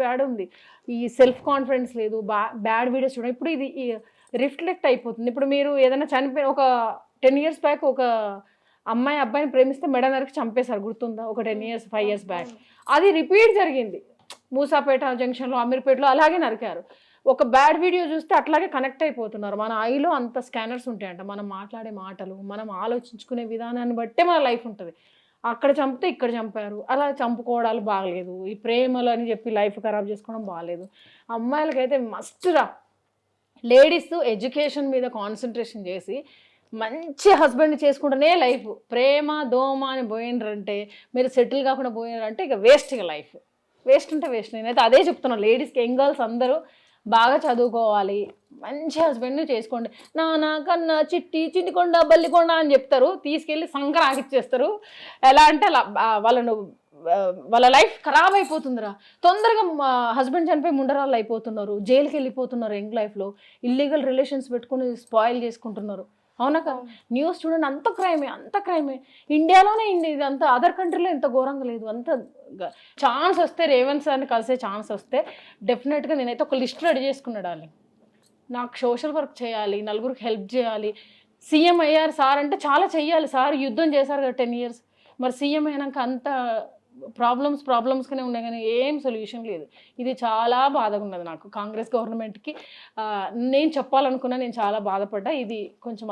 బ్యాడ్ ఉంది. ఈ సెల్ఫ్ కాన్ఫిడెన్స్ లేదు, బ్యాడ్ వీడియోస్ చూడండి. ఇప్పుడు ఇది రిఫ్లెక్ట్ అయిపోతుంది. ఇప్పుడు మీరు ఏదైనా చనిపోయిన ఒక 10 years బ్యాక్ ఒక అమ్మాయి అబ్బాయిని ప్రేమిస్తే మెడ నరికి చంపేశారు, గుర్తుందా? ఒక 10 years 5 years బ్యాక్ అది రిపీట్ జరిగింది. మూసాపేట జంక్షన్లో, అమీర్పేటలో అలాగే నరికారు. ఒక బ్యాడ్ వీడియో చూస్తే అట్లాగే కనెక్ట్ అయిపోతున్నారు. మన ఐలో అంత స్కానర్స్ ఉంటాయంట. మనం మాట్లాడే మాటలు, మనం ఆలోచించుకునే విధానాన్ని బట్టే మన లైఫ్ ఉంటుంది. అక్కడ చంపితే ఇక్కడ చంపారు, అలా చంపుకోవడాలు బాగలేదు. ఈ ప్రేమలు అని చెప్పి లైఫ్ ఖరాబ్ చేసుకోవడం బాగలేదు. అమ్మాయిలకైతే మస్ట్ రా, లేడీస్ ఎడ్యుకేషన్ మీద కాన్సన్ట్రేషన్ చేసి మంచి హస్బెండ్ చేసుకుంటేనే లైఫ్. ప్రేమ దోమ అని పోయినరంటే, మీరు సెటిల్ కాకుండా పోయినారంటే ఇక వేస్ట్. ఇక లైఫ్ వేస్ట్ అంటే వేస్ట్. నేనైతే అదే చెప్తున్నాను లేడీస్కి, యంగ్ గర్ల్స్ అందరూ బాగా చదువుకోవాలి, మంచి హస్బెండ్ని చేసుకోండి. నా కన్నా చిట్టికొండ బల్లికొండ అని చెప్తారు, తీసుకెళ్ళి సంక్రాంతిచ్చేస్తారు. ఎలా అంటే అలా వాళ్ళ లైఫ్ ఖరాబ్ అయిపోతుందిరా. తొందరగా హస్బెండ్ చనిపోయి ముండరాళ్ళు అయిపోతున్నారు, జైలుకి వెళ్ళిపోతున్నారు. యంగ్ లైఫ్లో ఇల్లీగల్ రిలేషన్స్ పెట్టుకుని స్పాయిల్ చేసుకుంటున్నారు. అవునా కదా? న్యూస్ చూడండి, అంత క్రైమే. ఇండియాలోనే ఇది అంత, అదర్ కంట్రీలో ఇంత ఘోరంగా లేదు. అంత ఛాన్స్ వస్తే, రేవంత్ సార్ని కలిసే ఛాన్స్ వస్తే డెఫినెట్గా నేనైతే ఒక లిస్ట్ రెడీ చేసుకున్నాడాలి. నాకు సోషల్ వర్క్ చేయాలి, నలుగురికి హెల్ప్ చేయాలి. సీఎం అయ్యారు సార్ అంటే చాలా చెయ్యాలి. సార్ యుద్ధం చేశారు కదా 10 years. మరి సీఎం అయినాక అంత ప్రాబ్లమ్స్గానే ఉన్నాయి కానీ ఏం సొల్యూషన్ లేదు. ఇది చాలా బాధగా ఉన్నది నాకు. కాంగ్రెస్ గవర్నమెంట్కి నేను చెప్పాలనుకున్నా, నేను చాలా బాధపడ్డా. ఇది కొంచెం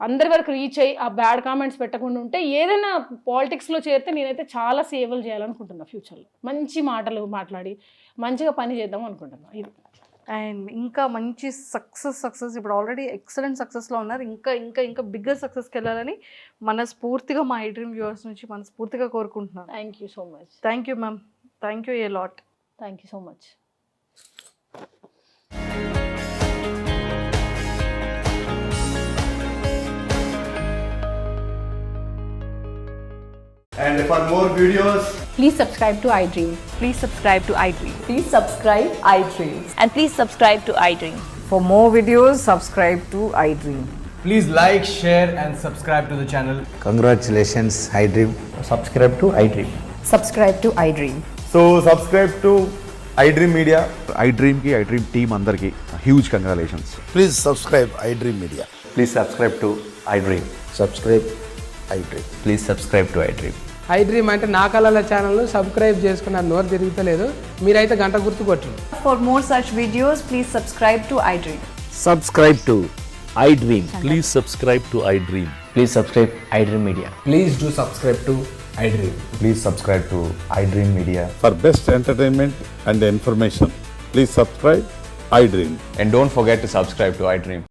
అందరి వరకు రీచ్ అయ్యి ఆ బ్యాడ్ కామెంట్స్ పెట్టకుండా ఉంటే, ఏదైనా పాలిటిక్స్లో చేరితే నేనైతే చాలా సేవలు చేయాలనుకుంటున్నా. ఫ్యూచర్లో మంచి మాటలు మాట్లాడి మంచిగా పని చేద్దాం అనుకుంటున్నా. ఇది అండ్ ఇంకా మంచి సక్సెస్ ఇప్పుడు ఆల్రెడీ ఎక్సలెంట్ సక్సెస్లో ఉన్నారు. ఇంకా బిగ్గర్ సక్సెస్కి వెళ్ళాలని మనస్ఫూర్తిగా మా ఐ డ్రీమ్ వ్యూవర్స్ నుంచి మనస్ఫూర్తిగా కోరుకుంటున్నాను. Thank you so much. Thank you ma'am, thank you a lot. Thank you so much. And for more videos, Please subscribe to iDream. Please subscribe to iDream. Please subscribe iDream. And please subscribe to iDream. For more videos, subscribe to iDream. please like, share and subscribe to the channel. Congratulations, iDream. Subscribe to iDream. Subscribe to iDream. So subscribe to iDream Media. iDream ki iDream team andarki huge congratulations. Please subscribe iDream Media. Please subscribe to iDream. Subscribe iDream. Please subscribe to iDream. iDream అంటే నా కళల ఛానల్ సబ్స్క్రైబ్ చేసుకున్నారు, నోరు తిరుగుతలేదు. మీరైతే గంట గుర్తు కొట్టండి. For more such videos, please subscribe to iDream. Subscribe to iDream. Please subscribe to iDream. Please subscribe iDream Media. Please do subscribe to iDream. Please subscribe to iDream Media. For best entertainment and information, please subscribe iDream. And don't forget to subscribe to iDream.